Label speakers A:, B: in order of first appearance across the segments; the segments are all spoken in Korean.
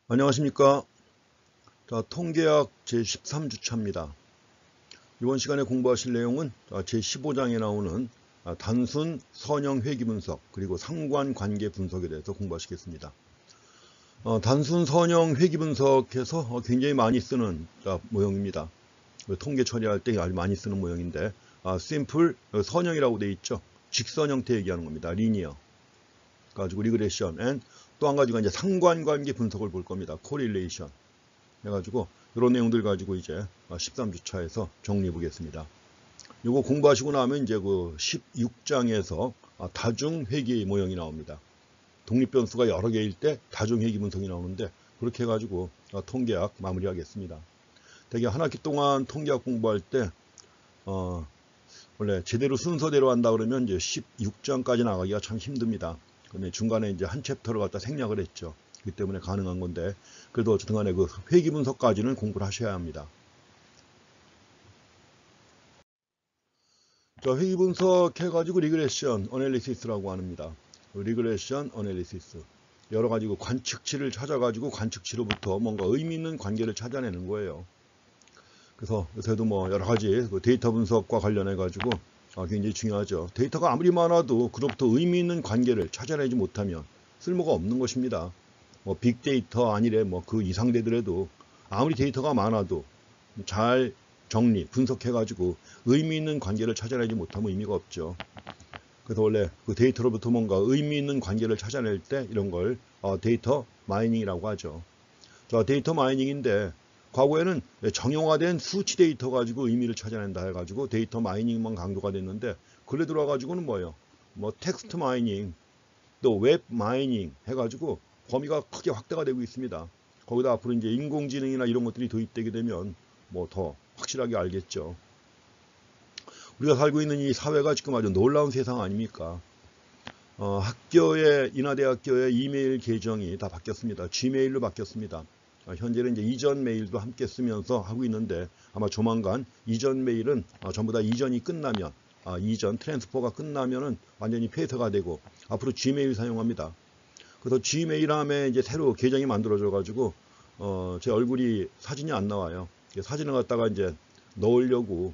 A: 안녕하십니까. 자, 통계학 제13주차입니다. 이번 시간에 공부하실 내용은 제15장에 나오는 단순 선형 회귀 분석 그리고 상관관계 분석에 대해서 공부하시겠습니다. 단순 선형 회귀 분석에서 굉장히 많이 쓰는 모형입니다. 통계 처리할 때 아주 많이 쓰는 모형인데 심플 선형이라고 되어 있죠. 직선 형태 얘기하는 겁니다. 리니어 가지고 리그레션 앤 또 한 가지가 이제 상관관계 분석을 볼 겁니다. 코릴레이션 해가지고 이런 내용들 가지고 이제 13주차에서 정리해 보겠습니다. 요거 공부하시고 나면 이제 그 16장에서 다중회귀 모형이 나옵니다. 독립변수가 여러 개일 때 다중회귀 분석이 나오는데 그렇게 해가지고 통계학 마무리하겠습니다. 되게 한 학기 동안 통계학 공부할 때 원래 제대로 순서대로 한다 그러면 이제 16장까지 나가기가 참 힘듭니다. 근데 중간에 이제 한 챕터를 갖다 생략을 했죠. 그렇기 때문에 가능한 건데 그래도 어쨌든 간에 그 회귀 분석까지는 공부를 하셔야 합니다. 자, 회귀 분석 해가지고 리그레션 어널리시스라고 합니다. 리그레션 어널리시스 여러 가지 관측치를 찾아가지고 관측치로부터 뭔가 의미 있는 관계를 찾아내는 거예요. 그래서 요새도 뭐 여러 가지 데이터 분석과 관련해 가지고 굉장히 중요하죠. 데이터가 아무리 많아도 그로부터 의미 있는 관계를 찾아내지 못하면 쓸모가 없는 것입니다. 뭐 빅데이터 아니래 뭐 그 이상 되더라도 아무리 데이터가 많아도 잘 정리 분석해 가지고 의미 있는 관계를 찾아내지 못하면 의미가 없죠. 그래서 원래 그 데이터로부터 뭔가 의미 있는 관계를 찾아낼 때 이런 걸 데이터 마이닝이라고 하죠. 자, 데이터 마이닝인데 과거에는 정형화된 수치 데이터 가지고 의미를 찾아낸다 해가지고 데이터 마이닝만 강조가 됐는데 근래 들어와가지고는 뭐예요? 뭐 텍스트 마이닝 또 웹 마이닝 해가지고 범위가 크게 확대가 되고 있습니다. 거기다 앞으로 이제 인공지능이나 이런 것들이 도입되게 되면 뭐 더 확실하게 알겠죠. 우리가 살고 있는 이 사회가 지금 아주 놀라운 세상 아닙니까? 학교의 인하대학교의 이메일 계정이 다 바뀌었습니다. G메일로 바뀌었습니다. 현재는 이제 이전 메일도 함께 쓰면서 하고 있는데 아마 조만간 이전 메일은 전부 다 이전이 끝나면 이전 트랜스퍼가 끝나면은 완전히 폐쇄가 되고 앞으로 G메일 사용합니다. 그래서 G메일 함에 이제 새로 계정이 만들어져 가지고 제 얼굴이 사진이 안 나와요. 사진을 갖다가 이제 넣으려고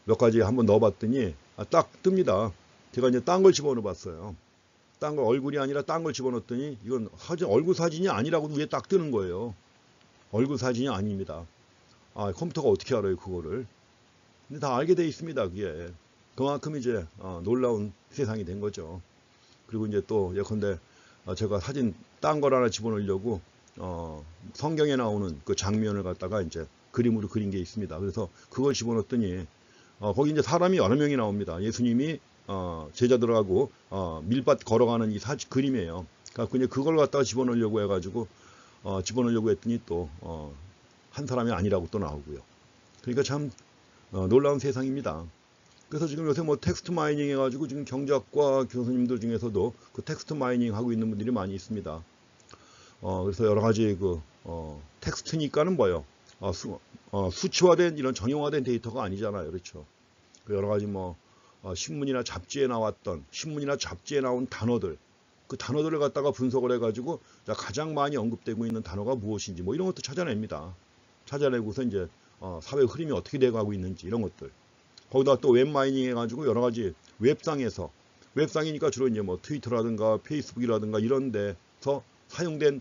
A: 몇 가지 한번 넣어봤더니 딱 뜹니다. 제가 이제 딴 걸 집어넣어 봤어요. 딴 걸 얼굴이 아니라 딴 걸 집어넣었더니 이건 사진 얼굴 사진이 아니라고 위에 딱 뜨는 거예요. 얼굴 사진이 아닙니다. 컴퓨터가 어떻게 알아요 그거를? 근데 다 알게 돼 있습니다. 그게 그만큼 이제 놀라운 세상이 된 거죠. 그리고 이제 또 예컨대 제가 사진 딴 걸 하나 집어넣으려고 성경에 나오는 그 장면을 갖다가 이제 그림으로 그린 게 있습니다. 그래서 그걸 집어넣었더니 거기 이제 사람이 여러 명이 나옵니다. 예수님이 제자들하고 밀밭 걸어가는 이 그림이에요. 그러니까 이제 그걸 갖다가 집어넣으려고 해가지고 집어넣으려고 했더니 또 한 사람이 아니라고 또 나오고요. 그러니까 참 놀라운 세상입니다. 그래서 지금 요새 뭐 텍스트 마이닝 해가지고 지금 경제학과 교수님들 중에서도 그 텍스트 마이닝 하고 있는 분들이 많이 있습니다. 그래서 여러 가지 텍스트니까는 뭐예요? 수치화된 이런 정형화된 데이터가 아니잖아요. 그렇죠. 여러 가지 뭐 신문이나 잡지에 나왔던 신문이나 잡지에 나온 단어들 그 단어들을 갖다가 분석을 해가지고 가장 많이 언급되고 있는 단어가 무엇인지 뭐 이런 것도 찾아냅니다. 찾아내고서 이제 사회 흐름이 어떻게 돼가고 있는지 이런 것들 거기다 또 웹 마이닝 해가지고 여러 가지 웹상에서 웹상이니까 주로 이제 뭐 트위터라든가 페이스북이라든가 이런 데서 사용된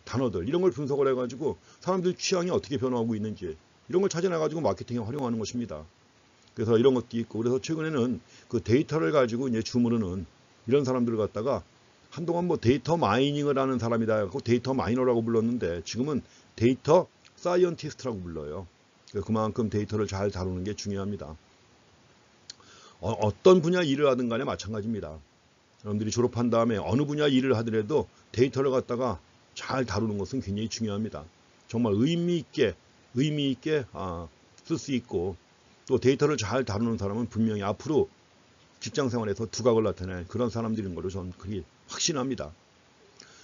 A: 단어들 이런 걸 분석을 해가지고 사람들 취향이 어떻게 변화하고 있는지 이런 걸 찾아내가지고 마케팅에 활용하는 것입니다. 그래서 이런 것도 있고 그래서 최근에는 그 데이터를 가지고 이제 주무르는 이런 사람들을 갖다가 한동안 뭐 데이터 마이닝을 하는 사람이다 하고 데이터 마이너라고 불렀는데 지금은 데이터 사이언티스트라고 불러요. 그만큼 데이터를 잘 다루는 게 중요합니다. 어떤 분야 일을 하든 간에 마찬가지입니다. 여러분들이 졸업한 다음에 어느 분야 일을 하더라도 데이터를 갖다가 잘 다루는 것은 굉장히 중요합니다. 정말 의미 있게 쓸 수 있고 또 데이터를 잘 다루는 사람은 분명히 앞으로 직장 생활에서 두각을 나타낼 그런 사람들인 걸로 저는 그게 확신합니다.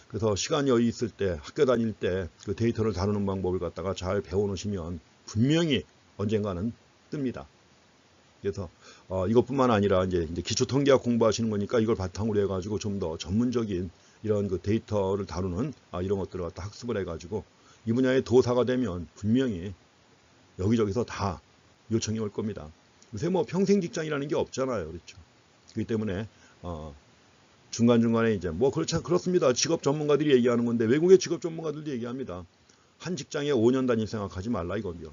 A: 그래서 시간이 여유 있을 때 학교 다닐 때 그 데이터를 다루는 방법을 갖다가 잘 배워놓으시면 분명히 언젠가는 뜹니다. 그래서 이것뿐만 아니라 이제 기초통계학 공부하시는 거니까 이걸 바탕으로 해가지고 좀 더 전문적인 이런 그 데이터를 다루는 이런 것들을 갖다 학습을 해가지고 이 분야의 도사가 되면 분명히 여기저기서 다 요청이 올 겁니다. 요새 뭐 평생 직장이라는 게 없잖아요. 그렇죠. 그렇기 때문에 중간중간에 이제 뭐 그렇습니다. 직업 전문가들이 얘기하는 건데 외국의 직업 전문가들도 얘기합니다. 한 직장에 5년 다닐 생각하지 말라 이거요.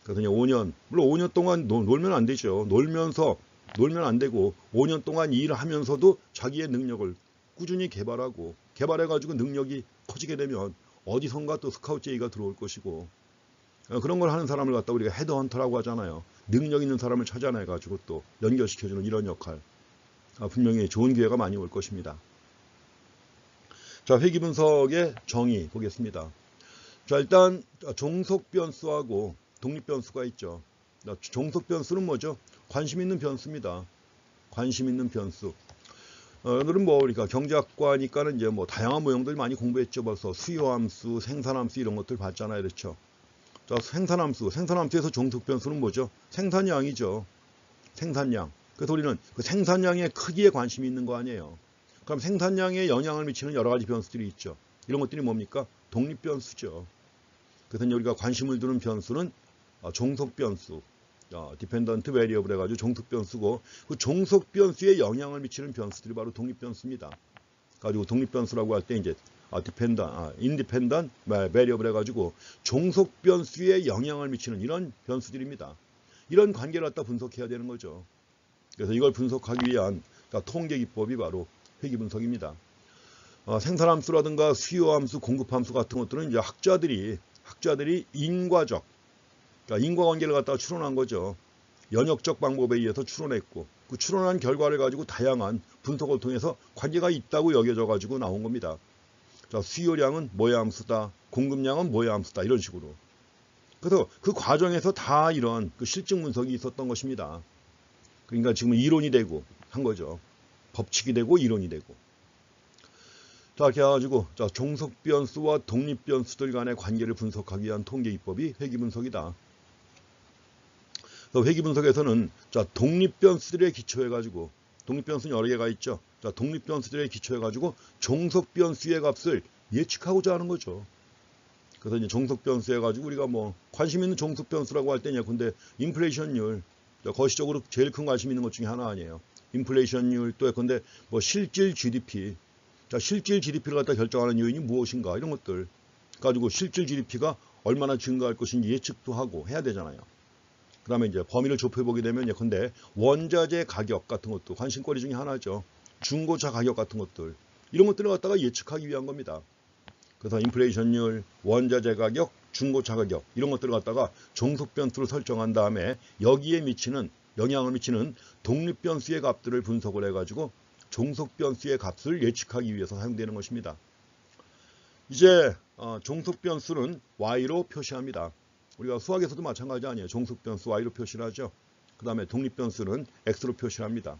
A: 그래서 그냥 5년, 물론 5년 동안 놀면 안 되죠. 놀면 안 되고 5년 동안 일을 하면서도 자기의 능력을 꾸준히 개발해가지고 능력이 커지게 되면 어디선가 또 스카우트 제의가 들어올 것이고 그런 걸 하는 사람을 갖다 우리가 헤드헌터라고 하잖아요. 능력 있는 사람을 찾아내가지고 또 연결시켜주는 이런 역할. 분명히 좋은 기회가 많이 올 것입니다. 자, 회귀 분석의 정의 보겠습니다. 자, 일단 종속 변수하고 독립 변수가 있죠. 종속 변수는 뭐죠? 관심 있는 변수입니다. 관심 있는 변수. 오늘은 뭐 우리가 경제학과니까는 이제 뭐 다양한 모형들 많이 공부했죠. 벌써 수요함수, 생산함수 이런 것들 봤잖아요. 그렇죠? 자, 생산함수에서 종속 변수는 뭐죠? 생산량이죠. 생산량. 그래서 우리는 그 생산량의 크기에 관심이 있는 거 아니에요. 그럼 생산량에 영향을 미치는 여러 가지 변수들이 있죠. 이런 것들이 뭡니까? 독립 변수죠. 그래서 우리가 관심을 두는 변수는 종속 변수, dependent variable 해가지고 종속 변수고 그 종속 변수에 영향을 미치는 변수들이 바로 독립 변수입니다. 가지고 독립 변수라고 할 때 이제 independent variable 해가지고 종속 변수에 영향을 미치는 이런 변수들입니다. 이런 관계를 갖다 분석해야 되는 거죠. 그래서 이걸 분석하기 위한 통계 기법이 바로 회귀 분석입니다. 생산함수라든가 수요함수, 공급함수 같은 것들은 이제 학자들이 인과적, 그러니까 인과관계를 갖다가 추론한 거죠. 연역적 방법에 의해서 추론했고 그 추론한 결과를 가지고 다양한 분석을 통해서 관계가 있다고 여겨져 가지고 나온 겁니다. 자, 수요량은 뭐의 함수다, 공급량은 뭐의 함수다 이런 식으로. 그래서 그 과정에서 다 이런 그 실증 분석이 있었던 것입니다. 그러니까 지금 이론이 되고 한 거죠. 법칙이 되고 이론이 되고. 자, 이렇게 해가지고 종속 변수와 독립 변수들 간의 관계를 분석하기 위한 통계 기법이 회귀 분석이다. 회귀 분석에서는 독립 변수들에 기초해가지고 독립 변수는 여러 개가 있죠. 독립 변수들에 기초해가지고 종속 변수의 값을 예측하고자 하는 거죠. 그래서 이제 종속 변수 해가지고 우리가 뭐 관심 있는 종속 변수라고 할 때냐, 근데 인플레이션율 거시적으로 제일 큰 관심 있는 것 중에 하나 아니에요. 인플레이션율 또 근데 뭐 실질 GDP. 자, 실질 GDP를 갖다 결정하는 요인이 무엇인가 이런 것들 가지고 실질 GDP가 얼마나 증가할 것인지 예측도 하고 해야 되잖아요. 그 다음에 이제 범위를 좁혀보게 되면 예컨대 원자재 가격 같은 것도 관심거리 중에 하나죠. 중고차 가격 같은 것들 이런 것들을 갖다가 예측하기 위한 겁니다. 그래서 인플레이션율, 원자재 가격, 중고차 가격 이런 것들을 갖다가 종속 변수를 설정한 다음에 여기에 영향을 미치는 독립 변수의 값들을 분석을 해가지고 종속 변수의 값을 예측하기 위해서 사용되는 것입니다. 이제 종속 변수는 y로 표시합니다. 우리가 수학에서도 마찬가지 아니에요. 종속 변수 y로 표시를 하죠. 그 다음에 독립 변수는 x로 표시를 합니다.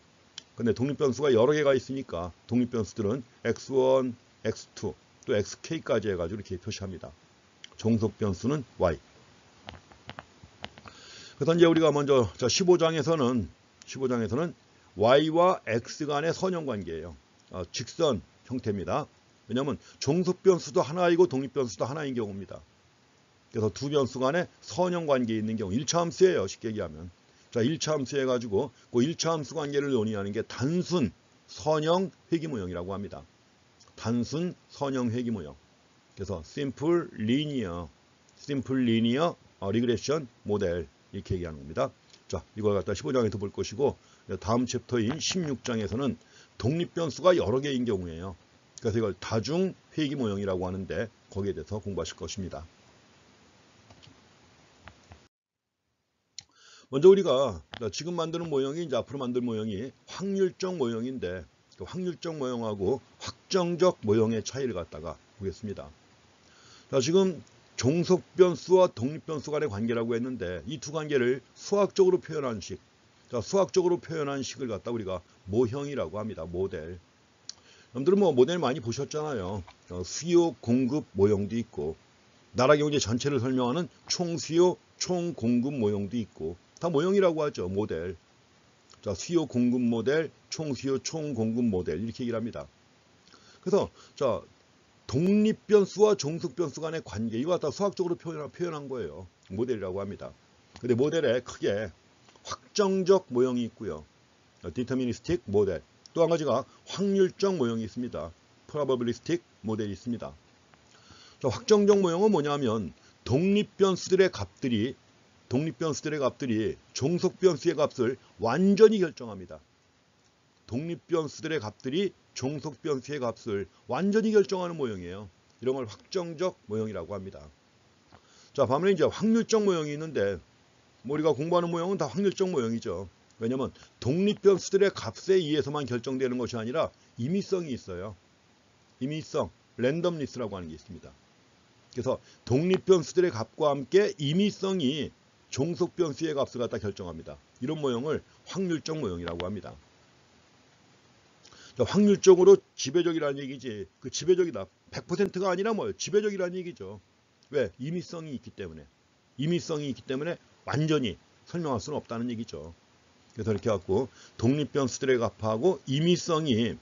A: 근데 독립 변수가 여러 개가 있으니까 독립 변수들은 x1, x2, 또 xk까지 해가지고 이렇게 표시합니다. 종속 변수는 y. 그래서 이제 우리가 먼저 15장에서는 y와 x 간의 선형관계예요. 직선 형태입니다. 왜냐하면 종속 변수도 하나이고 독립 변수도 하나인 경우입니다. 그래서 두 변수 간의 선형관계에 있는 경우 1차 함수예요. 쉽게 얘기하면. 자, 1차 함수 해가지고 그 1차 함수 관계를 논의하는 게 단순 선형 회귀 모형이라고 합니다. 단순 선형 회귀 모형. 그래서 simple linear regression 모델 이렇게 얘기하는 겁니다. 자, 이걸 갖다 15장에서 볼 것이고 다음 챕터인 16장에서는 독립 변수가 여러 개인 경우에요. 그래서 이걸 다중 회귀 모형이라고 하는데 거기에 대해서 공부하실 것입니다. 먼저 우리가 지금 만드는 모형이 이제 앞으로 만들 모형이 확률적 모형인데 그 확률적 모형하고 확정적 모형의 차이를 갖다가 보겠습니다. 자, 지금 종속 변수와 독립 변수 간의 관계라고 했는데 이 두 관계를 수학적으로 표현한 식. 자, 수학적으로 표현한 식을 갖다 우리가 모형이라고 합니다. 모델. 여러분들은 뭐 모델 많이 보셨잖아요. 수요 공급 모형도 있고 나라 경제 전체를 설명하는 총수요 총공급 모형도 있고 다 모형이라고 하죠. 모델. 자, 수요 공급 모델, 총수요 총공급 모델 이렇게 얘기를 합니다. 그래서 자, 독립변수와 종속변수 간의 관계 이거 갖다 수학적으로 표현한 거예요. 모델이라고 합니다. 근데 모델에 크게 확정적 모형이 있고요. 디터미니스틱 모델. 또 한 가지가 확률적 모형이 있습니다. 프로바빌리스틱 모델이 있습니다. 자, 확정적 모형은 뭐냐면 독립변수들의 값들이 종속변수의 값을 완전히 결정합니다. 독립변수들의 값들이 종속변수의 값을 완전히 결정하는 모형이에요. 이런 걸 확정적 모형이라고 합니다. 자, 반면에 이제 확률적 모형이 있는데 뭐 우리가 공부하는 모형은 다 확률적 모형이죠. 왜냐하면 독립변수들의 값에 의해서만 결정되는 것이 아니라 임의성이 있어요. 임의성, 랜덤리스라고 하는 게 있습니다. 그래서 독립변수들의 값과 함께 임의성이 종속변수의 값을 갖다 결정합니다. 이런 모형을 확률적 모형이라고 합니다. 자, 확률적으로 지배적이라는 얘기지. 그 지배적이다. 100%가 아니라 뭐예요? 지배적이라는 얘기죠. 왜? 임의성이 있기 때문에. 임의성이 있기 때문에 완전히 설명할 수는 없다는 얘기죠. 그래서 이렇게 갖고 독립변수들의 값하고 임의성이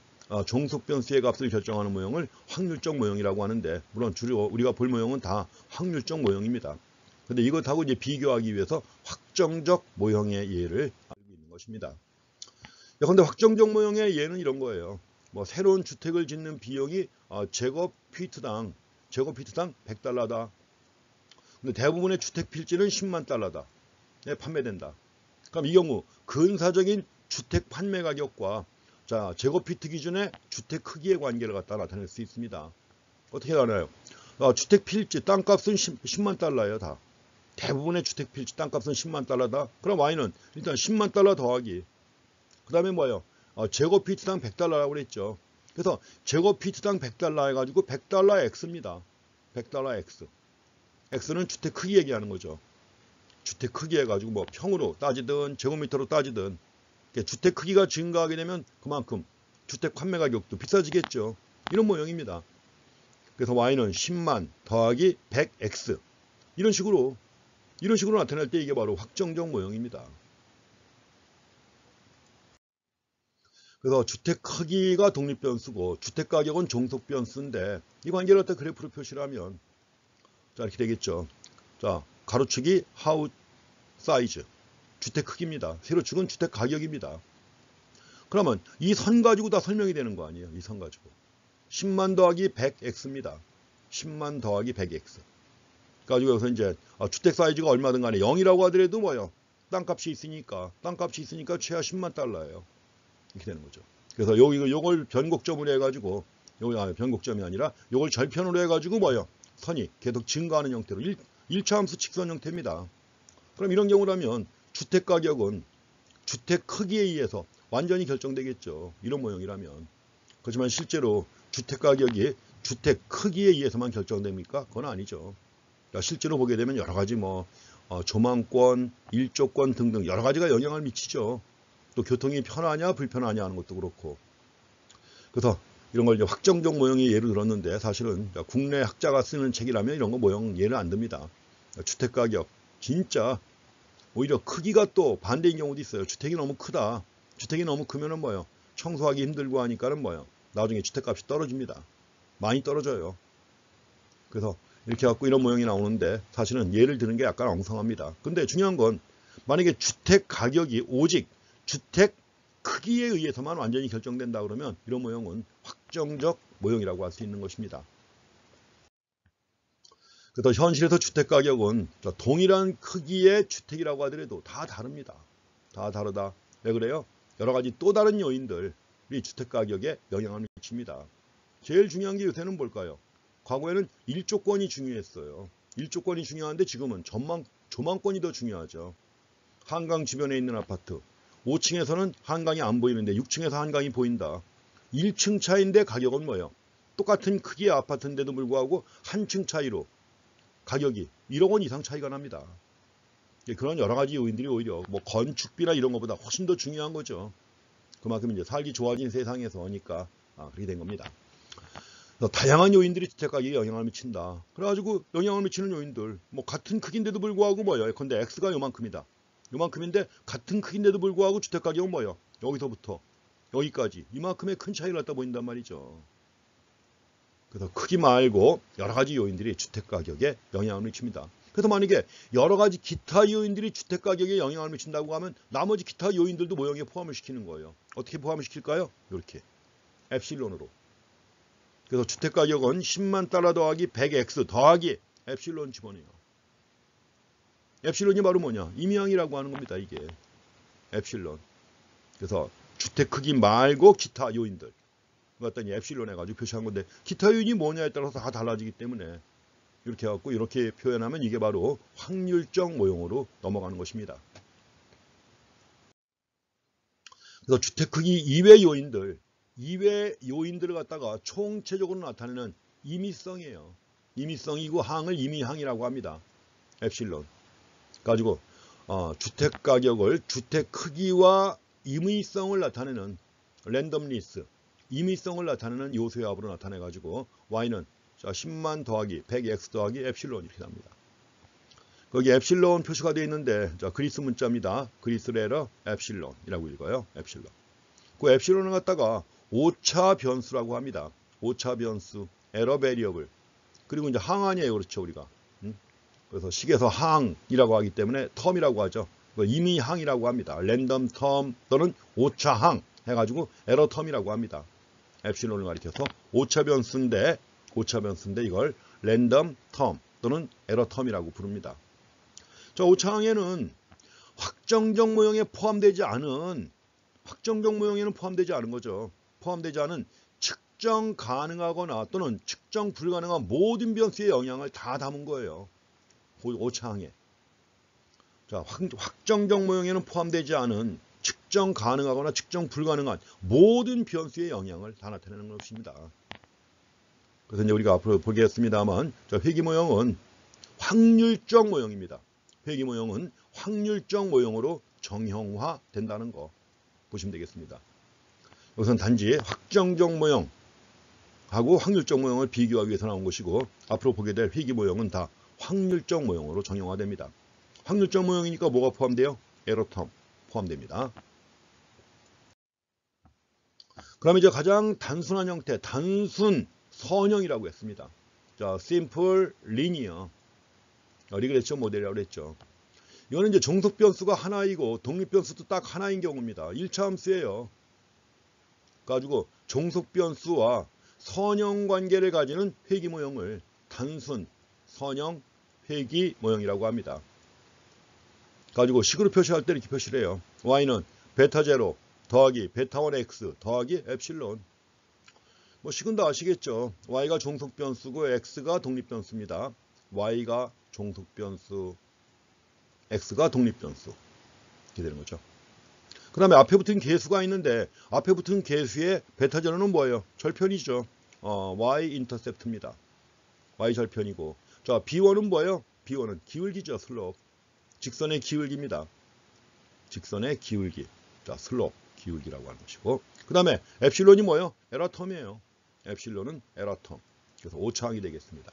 A: 종속변수의 값을 결정하는 모형을 확률적 모형이라고 하는데, 물론 주로 우리가 볼 모형은 다 확률적 모형입니다. 근데 이것하고 이제 비교하기 위해서 확정적 모형의 예를 알고 있는 것입니다. 그런데 확정적 모형의 예는 이런 거예요. 뭐 새로운 주택을 짓는 비용이 제곱피트당 100달러다. 근데 대부분의 주택 필지는 10만 달러다. 네, 판매된다. 그럼 이 경우 근사적인 주택 판매 가격과 자, 제곱피트 기준의 주택 크기의 관계를 갖다 나타낼 수 있습니다. 어떻게 나타나요? 주택 필지 땅값은 10만 달러예요, 다. 대부분의 주택 필지 땅값은 10만 달러다. 그럼 Y는 일단 10만 달러 더하기. 그 다음에 뭐예요? 제곱피트당 100달러라고 그랬죠. 그래서 제곱피트당 100달러 해가지고 100달러 X입니다. 100달러 X. X는 주택 크기 얘기하는 거죠. 주택 크기 해가지고 뭐 평으로 따지든 제곱미터로 따지든 주택 크기가 증가하게 되면 그만큼 주택 판매 가격도 비싸지겠죠. 이런 모형입니다. 그래서 Y는 10만 더하기 100X. 이런 식으로 나타낼 때 이게 바로 확정적 모형입니다. 그래서 주택 크기가 독립변수고 주택 가격은 종속변수인데 이 관계를 갖다 그래프로 표시를 하면 자, 이렇게 되겠죠. 자, 가로축이 하우스 사이즈, 주택 크기입니다. 세로축은 주택 가격입니다. 그러면 이 선 가지고 다 설명이 되는 거 아니에요. 이 선 가지고. 10만 더하기 100X입니다. 10만 더하기 100X. 가지고 여기서 이제 주택 사이즈가 얼마든 간에 0이라고 하더라도 뭐요? 땅값이 있으니까 최하 10만 달러예요. 이렇게 되는 거죠. 그래서 요걸 변곡점으로 해가지고 변곡점이 아니라 요걸 절편으로 해가지고 뭐요? 선이 계속 증가하는 형태로 1차 함수 직선 형태입니다. 그럼 이런 경우라면 주택 가격은 주택 크기에 의해서 완전히 결정되겠죠. 이런 모형이라면. 그렇지만 실제로 주택 가격이 주택 크기에 의해서만 결정됩니까? 그건 아니죠. 실제로 보게 되면 여러 가지 조망권, 일조권 등등 여러 가지가 영향을 미치죠. 또 교통이 편하냐 불편하냐 하는 것도 그렇고. 그래서 이런 걸 이제 확정적 모형의 예를 들었는데 사실은 국내 학자가 쓰는 책이라면 이런 거 모형 예를 안 듭니다. 주택 가격 진짜 오히려 크기가 또 반대인 경우도 있어요. 주택이 너무 크다. 주택이 너무 크면은 뭐요? 청소하기 힘들고 하니까는 뭐요? 나중에 주택값이 떨어집니다. 많이 떨어져요. 그래서 이렇게 갖고 이런 모형이 나오는데 사실은 예를 드는 게 약간 엉성합니다. 근데 중요한 건 만약에 주택 가격이 오직 주택 크기에 의해서만 완전히 결정된다 그러면 이런 모형은 확정적 모형이라고 할 수 있는 것입니다. 그래서 현실에서 주택 가격은 동일한 크기의 주택이라고 하더라도 다 다릅니다. 다 다르다. 왜 그래요? 여러 가지 또 다른 요인들이 주택 가격에 영향을 미칩니다. 제일 중요한 게 요새는 뭘까요? 과거에는 일조권이 중요했어요. 일조권이 중요한데 지금은 조망권이 더 중요하죠. 한강 주변에 있는 아파트. 5층에서는 한강이 안 보이는데 6층에서 한강이 보인다. 1층 차이인데 가격은 뭐예요? 똑같은 크기의 아파트인데도 불구하고 한 층 차이로 가격이 1억 원 이상 차이가 납니다. 그런 여러 가지 요인들이 오히려 건축비나 이런 것보다 훨씬 더 중요한 거죠. 그만큼 이제 살기 좋아진 세상에서니까 그렇게 된 겁니다. 다양한 요인들이 주택 가격에 영향을 미친다. 그래가지고 영향을 미치는 요인들 같은 크기인데도 불구하고 예컨대 X가 요만큼이다. 요만큼인데 같은 크기인데도 불구하고 주택가격은 뭐예요? 여기서부터 여기까지 이만큼의 큰 차이가 났다 보인단 말이죠. 그래서 크기 말고 여러 가지 요인들이 주택가격에 영향을 미칩니다. 그래서 만약에 여러 가지 기타 요인들이 주택가격에 영향을 미친다고 하면 나머지 기타 요인들도 모형에 포함을 시키는 거예요. 어떻게 포함을 시킬까요? 이렇게 엡실론으로. 그래서 주택가격은 10만 달러 더하기 100x 더하기 엡실론 집어넣어요. 엡실론이 바로 뭐냐? 임의항이라고 하는 겁니다. 이게 엡실론. 그래서 주택 크기 말고 기타 요인들 갖다니 엡실론 해가지고 표시한 건데 기타 요인이 뭐냐에 따라서 다 달라지기 때문에 이렇게 해갖고 이렇게 표현하면 이게 바로 확률적 모형으로 넘어가는 것입니다. 그래서 주택 크기 이외 요인들을 갖다가 총체적으로 나타내는 임의성이에요. 임의성이고 항을 임의항이라고 합니다. 엡실론. 가지고 주택 가격을 주택 크기와 임의성을 나타내는 랜덤리스, 임의성을 나타내는 요소의 합으로 나타내 가지고 y는 10만 더하기 100x 더하기 엡실론 이렇게 납니다. 거기 엡실론 표시가 되어 있는데 그리스 문자입니다. 그리스 레터 엡실론이라고 읽어요. 엡실론. 그 엡실론을 갖다가 오차 변수라고 합니다. 오차 변수, 에러 베리어블. 그리고 이제 항아니에요. 그렇죠, 우리가. 그래서 식에서 항이라고 하기 때문에 텀이라고 하죠. 임의항이라고 합니다. 랜덤 텀 또는 오차항 해가지고 에러 텀이라고 합니다. 엡실론을 가리켜서 오차 변수인데 이걸 랜덤 텀 또는 에러 텀이라고 부릅니다. 자, 오차항에는 확정적 모형에 포함되지 않은 거죠. 포함되지 않은 측정 가능하거나 또는 측정 불가능한 모든 변수의 영향을 다 담은 거예요. 오차항에. 자, 확정적 모형에는 포함되지 않은 측정 가능하거나 측정 불가능한 모든 변수의 영향을 다 나타내는 것입니다. 그래서 이제 우리가 앞으로 보겠습니다만, 회귀 모형은 확률적 모형입니다. 회귀 모형은 확률적 모형으로 정형화된다는 거 보시면 되겠습니다. 여기서는 단지 확정적 모형하고 확률적 모형을 비교하기 위해서 나온 것이고, 앞으로 보게 될 회귀 모형은 다 확률적 모형으로 정형화됩니다. 확률적 모형이니까 뭐가 포함돼요? 에러 텀 포함됩니다. 그럼 이제 가장 단순한 형태, 단순 선형이라고 했습니다. 자, simple linear 리그레션 모델이라고 그랬죠. 이거는 이제 종속 변수가 하나이고 독립 변수도 딱 하나인 경우입니다. 1차 함수예요. 가지고 종속 변수와 선형 관계를 가지는 회귀 모형을 단순 선형 회귀 모형이라고 합니다. 가지고 식으로 표시할 때 이렇게 표시를 해요. y는 베타 제로 더하기 베타 1x 더하기 엡실론. 뭐 식은 다 아시겠죠. y가 종속 변수고 x가 독립 변수입니다. y가 종속 변수, x가 독립 변수. 이렇게 되는 거죠. 그 다음에 앞에 붙은 개수가 있는데 앞에 붙은 개수의 베타 제로는 뭐예요? 절편이죠. y 인터셉트입니다. y 절편이고, 자, b1은 뭐예요? b1은 기울기죠. 슬롭. 직선의 기울기입니다. 직선의 기울기. 자, 슬롭 기울기라고 하는 것이고, 그 다음에 엡실론이 뭐예요? 에러 텀이에요. 엡실론은 에러 텀. 그래서 오차항이 되겠습니다.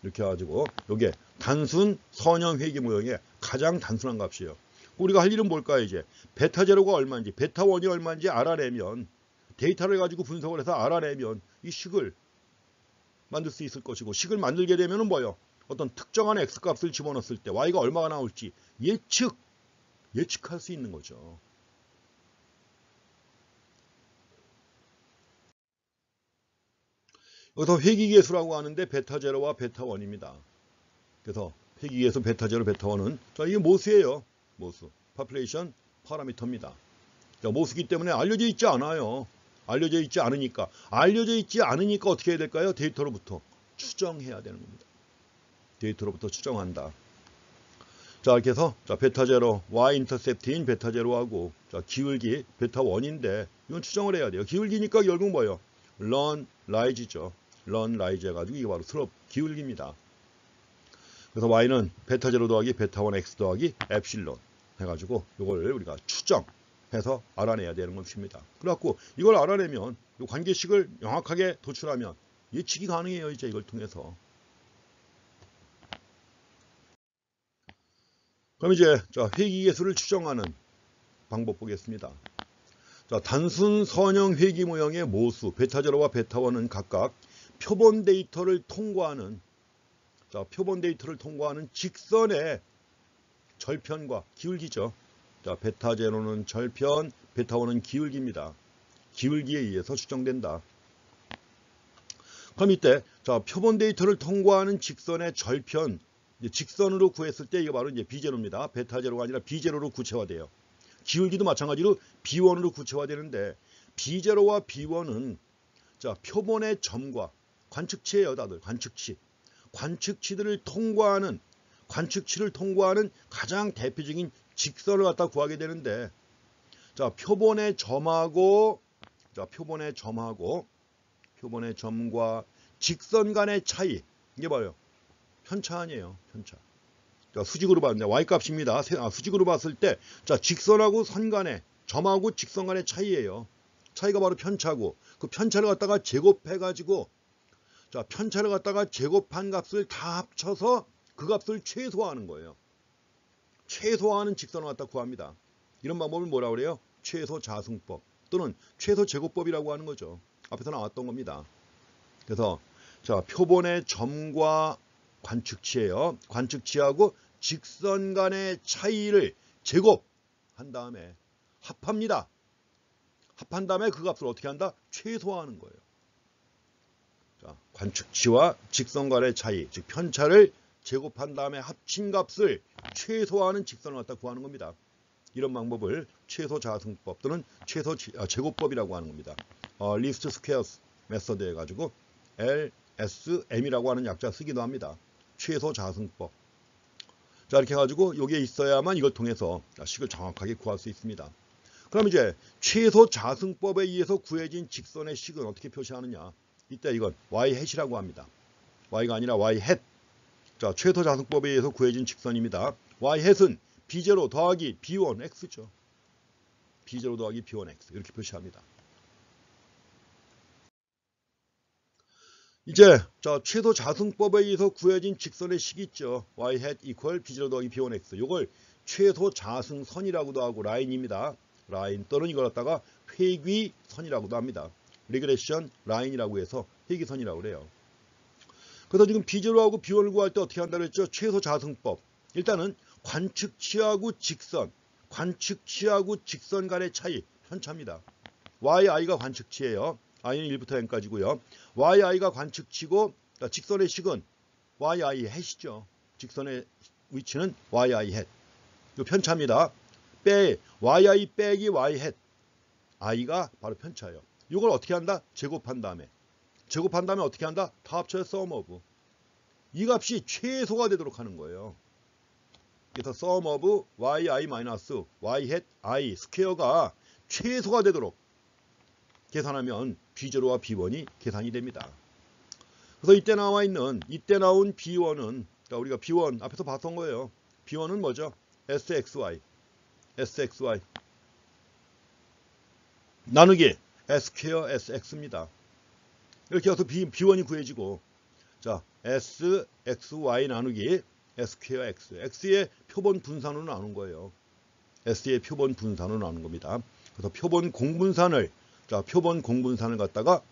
A: 이렇게 해가지고 이게 단순 선형 회귀 모형의 가장 단순한 값이에요. 우리가 할 일은 뭘까요? 이제 베타 제로가 얼마인지, 베타 1이 얼마인지 알아내면, 데이터를 가지고 분석을 해서 알아내면 이 식을 만들 수 있을 것이고, 식을 만들게 되면 뭐예요? 어떤 특정한 x값을 집어넣었을 때 y가 얼마가 나올지 예측할 수 있는 거죠. 여기서 회귀계수라고 하는데 베타 제로와 베타 1입니다. 그래서 회귀계수 베타 제로, 베타 1은 이게 모수예요. 모수. population 파라미터입니다. 자, 모수기 때문에 알려져 있지 않아요. 알려져 있지 않으니까 어떻게 해야 될까요? 데이터로부터 추정해야 되는 겁니다. 데이터로부터 추정한다. 자, 이렇게 해서 베타 제로, y 인터셉트인 베타 제로하고 기울기 베타 1인데 이건 추정을 해야 돼요. 기울기니까 결국 뭐예요? 런 라이즈죠. 런 라이즈 해가지고 이게 바로 슬롭 기울기입니다. 그래서 y는 베타 제로 더하기 베타 1 x 더하기 엡실론 해가지고 이걸 우리가 추정해서 알아내야 되는 것입니다. 그래갖고 이걸 알아내면 이 관계식을 명확하게 도출하면 예측이 가능해요. 이제 이걸 통해서. 그럼 이제 자, 회귀계수를 추정하는 방법 보겠습니다. 자, 단순 선형 회귀 모형의 모수 베타0와 베타1은 각각 표본 데이터를 통과하는 직선의 절편과 기울기죠. 자, 베타0는 절편, 베타1은 기울기입니다. 기울기에 의해서 추정된다. 그럼 이때 자, 표본 데이터를 통과하는 직선의 절편, 직선으로 구했을 때 이게 바로 이제 B0입니다. 베타0가 아니라 B0로 구체화돼요. 기울기도 마찬가지로 B1으로 구체화되는데 B0와 B1은 자, 표본의 점과 관측치예요, 다들. 관측치들을 통과하는 가장 대표적인 직선을 갖다 구하게 되는데 자, 표본의 점과 직선 간의 차이, 이게 뭐예요? 편차 아니에요, 편차. 자, 수직으로 봤는데 y값입니다. 수직으로 봤을 때 자, 직선하고 선 간의, 점하고 직선 간의 차이예요. 차이가 바로 편차고, 그 편차를 갖다가 제곱해가지고 자, 편차를 갖다가 제곱한 값을 다 합쳐서 그 값을 최소화하는 거예요. 최소화하는 직선을 갖다 구합니다. 이런 방법을 뭐라 그래요? 최소 자승법 또는 최소 제곱법이라고 하는 거죠. 앞에서 나왔던 겁니다. 그래서 자, 표본의 점과 관측치예요. 관측치하고 직선 간의 차이를 제곱한 다음에 합합니다. 합한 다음에 그 값을 어떻게 한다? 최소화하는 거예요. 자, 관측치와 직선 간의 차이, 즉 편차를 제곱한 다음에 합친 값을 최소화하는 직선을 갖다 구하는 겁니다. 이런 방법을 최소 자승법 또는 최소 제곱법이라고 하는 겁니다. 리스트 스퀘어스 메서드 해가지고 LSM이라고 하는 약자 쓰기도 합니다. 최소 자승법. 자, 이렇게 해가지고 여기에 있어야만 이걸 통해서 식을 정확하게 구할 수 있습니다. 그럼 이제 최소 자승법에 의해서 구해진 직선의 식은 어떻게 표시하느냐? 이때 이건 y hat이라고 합니다. y가 아니라 y hat. 자, 최소 자승법에 의해서 구해진 직선입니다. y hat은 b0 더하기 b1 x죠. b0 더하기 b1 x 이렇게 표시합니다. 이제 자, 최소 자승법에 의해서 구해진 직선의 식이 있죠. y hat equal b0 더하기 b1 x. 이걸 최소 자승선이라고도 하고 라인입니다. 라인 또는 이걸 갖다가 회귀선이라고도 합니다. 리그레션 라인이라고 해서 회귀선이라고 그래요. 그래서 지금 b0하고 b1을 구할 때 어떻게 한다고 했죠? 최소 자승법. 일단은 관측치하고 직선 간의 차이, 편차입니다. yi가 관측치예요. i는 1부터 n까지고요. yi가 관측치고 직선의 식은 yi hat이죠. 직선의 위치는 yi hat. 이 편차입니다. yi 빼기 y hat. i가 바로 편차예요. 이걸 어떻게 한다? 제곱한 다음에 어떻게 한다? 다 합쳐서 sum of. 이 값이 최소가 되도록 하는 거예요. 그래서 sum of yi 마이너스 y hat i 스퀘어가 최소가 되도록 계산하면 b0와 b1이 계산이 됩니다. 그래서 이때 나온 b1은 우리가 b1 앞에서 봤던 거예요. b1은 뭐죠? sxy 나누기 s퀘어 sx입니다. 이렇게 해서 b1이 구해지고 자, sxy 나누기 s퀘어 x. x의 표본 분산으로 나눈 거예요. s의 표본 분산으로 나눈 겁니다. 그래서 표본 공분산을 갖다가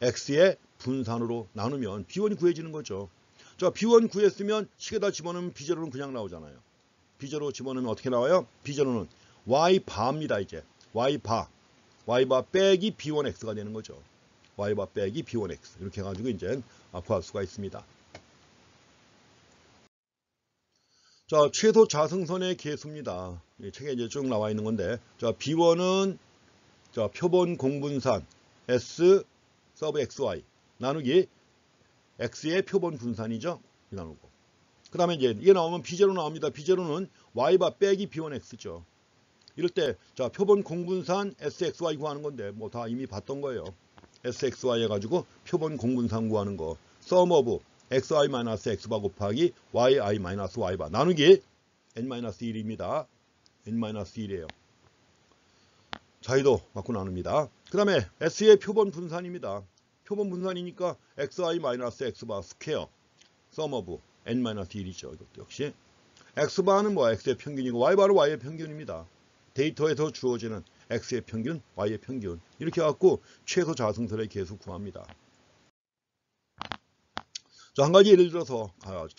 A: x의 분산으로 나누면 b1이 구해지는 거죠. 자, b1 구했으면 식에다 집어넣으면 b0는 그냥 나오잖아요. b0 집어넣으면 어떻게 나와요? b0는 y바입니다. 이제 y바 빼기 b1x가 되는 거죠. y바 빼기 b1x 이렇게 해가지고 이제 구할 수가 있습니다. 자, 최소 자승선의 계수입니다. 책에 이제 쭉 나와 있는 건데, 자, b1은 자, 표본 공분산 s 서브 xy 나누기 x의 표본 분산이죠. 나누고. 그 다음에 이제 이게 나오면 b0 나옵니다. b0는 y바 빼기 b1x죠. 이럴 때 자, 표본 공분산 sxy 구하는 건데 뭐 다 이미 봤던 거예요. sxy 해가지고 표본 공분산 구하는 거. sum of xi-x바 곱하기 yi-y바 나누기 n-1입니다. n-1이에요. 자위도 맞고 나눕니다. 그 다음에 s의 표본 분산입니다. 표본 분산이니까 xi-x바 스퀘어 sum of n-1이죠. 이것도 역시 X바는 뭐 X의 평균이고 Y바는 Y의 평균입니다. 데이터에서 주어지는 X의 평균, Y의 평균. 이렇게 해갖고 최소 자승선의 개수 구합니다. 자, 한 가지 예를 들어서,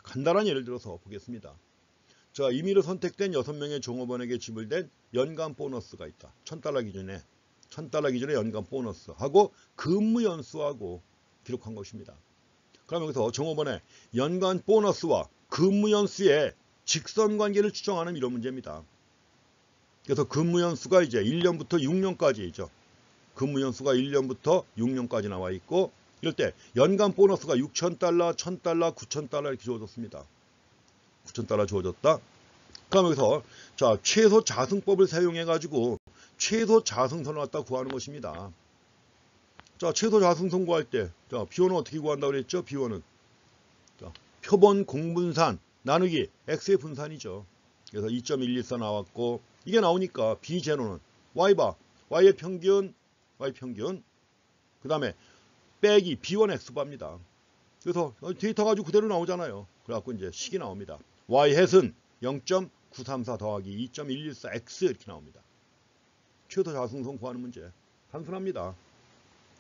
A: 간단한 예를 들어서 보겠습니다. 자, 임의로 선택된 6명의 종업원에게 지불된 연간 보너스가 있다. $1,000 기준에. $1,000 기준의 연간 보너스하고 근무 연수하고 기록한 것입니다. 그럼 여기서 종업원의 연간 보너스와 근무 연수의 직선 관계를 추정하는 이런 문제입니다. 그래서 근무 연수가 이제 1년부터 6년까지죠. 근무 연수가 1년부터 6년까지 나와 있고, 이럴 때 연간 보너스가 $6,000, $1,000, $9,000 이렇게 주어졌습니다. $9,000 주어졌다. 그럼 여기서 자, 최소 자승법을 사용해 가지고 최소 자승선을 갖다 구하는 것입니다. 자, 최소 자승선 구할 때, 자, B1은 어떻게 구한다고 그랬죠? B1은 자, 표본 공분산 나누기 X의 분산이죠. 그래서 2.114 나왔고, 이게 나오니까 B0는 Y바, Y의 평균, Y 평균, 그 다음에 빼기 B1 X바입니다. 그래서 데이터 가지고 그대로 나오잖아요. 그래갖고 이제 식이 나옵니다. Y 햇은 0.934 더하기 2.114 X 이렇게 나옵니다. 최소 자승선 구하는 문제. 단순합니다.